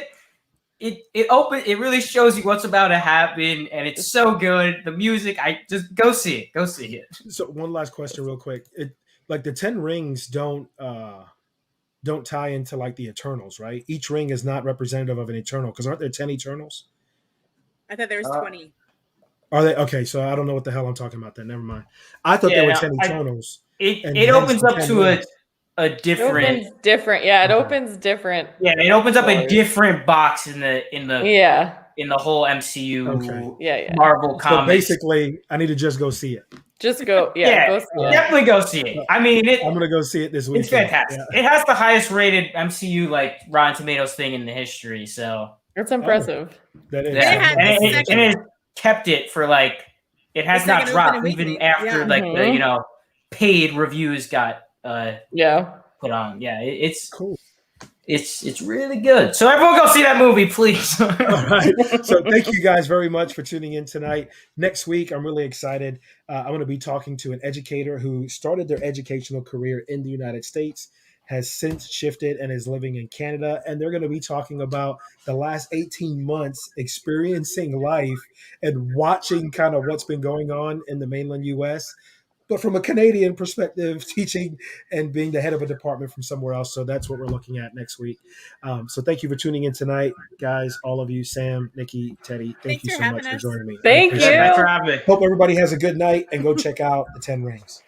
It really shows you what's about to happen, and it's so good. The music, I just go see it. Go see it. So one last question, real quick. Like the 10 Rings don't tie into like the Eternals, right? Each ring is not representative of an Eternal because aren't there 10 Eternals? I thought there was 20. Are they okay? So I don't know what the hell I'm talking about. Then never mind. I thought there were 10 Eternals. It opens up to a different. It opens different. Yeah, it Okay. opens different. Yeah, it opens up a different box in the whole MCU Okay. Marvel So comics. basically, I need to just go see it. Just go. Yeah, go see it. Definitely go see it. I mean, I'm gonna go see it this week. It's fantastic. Yeah. It has the highest rated MCU like Rotten Tomatoes thing in the history. So It's impressive. That is. yeah, It and it kept it for like it has The not second dropped opening even weekend. after Yeah. like the paid reviews got put on. Yeah, it's cool. It's really good. So everyone go see that movie, please. All right. So thank you guys very much for tuning in tonight. Next week, I'm really excited. I'm going to be talking to an educator who started their educational career in the United States, has since shifted and is living in Canada. And they're going to be talking about the last 18 months experiencing life and watching kind of what's been going on in the mainland US. But from a Canadian perspective, teaching and being the head of a department from somewhere else. So that's what we're looking at next week. So thank you for tuning in tonight, guys, all of you, Sam, Nikki, Teddy. Thank you so much for joining me. Thank you. Hope everybody has a good night and go check out the 10 Rings.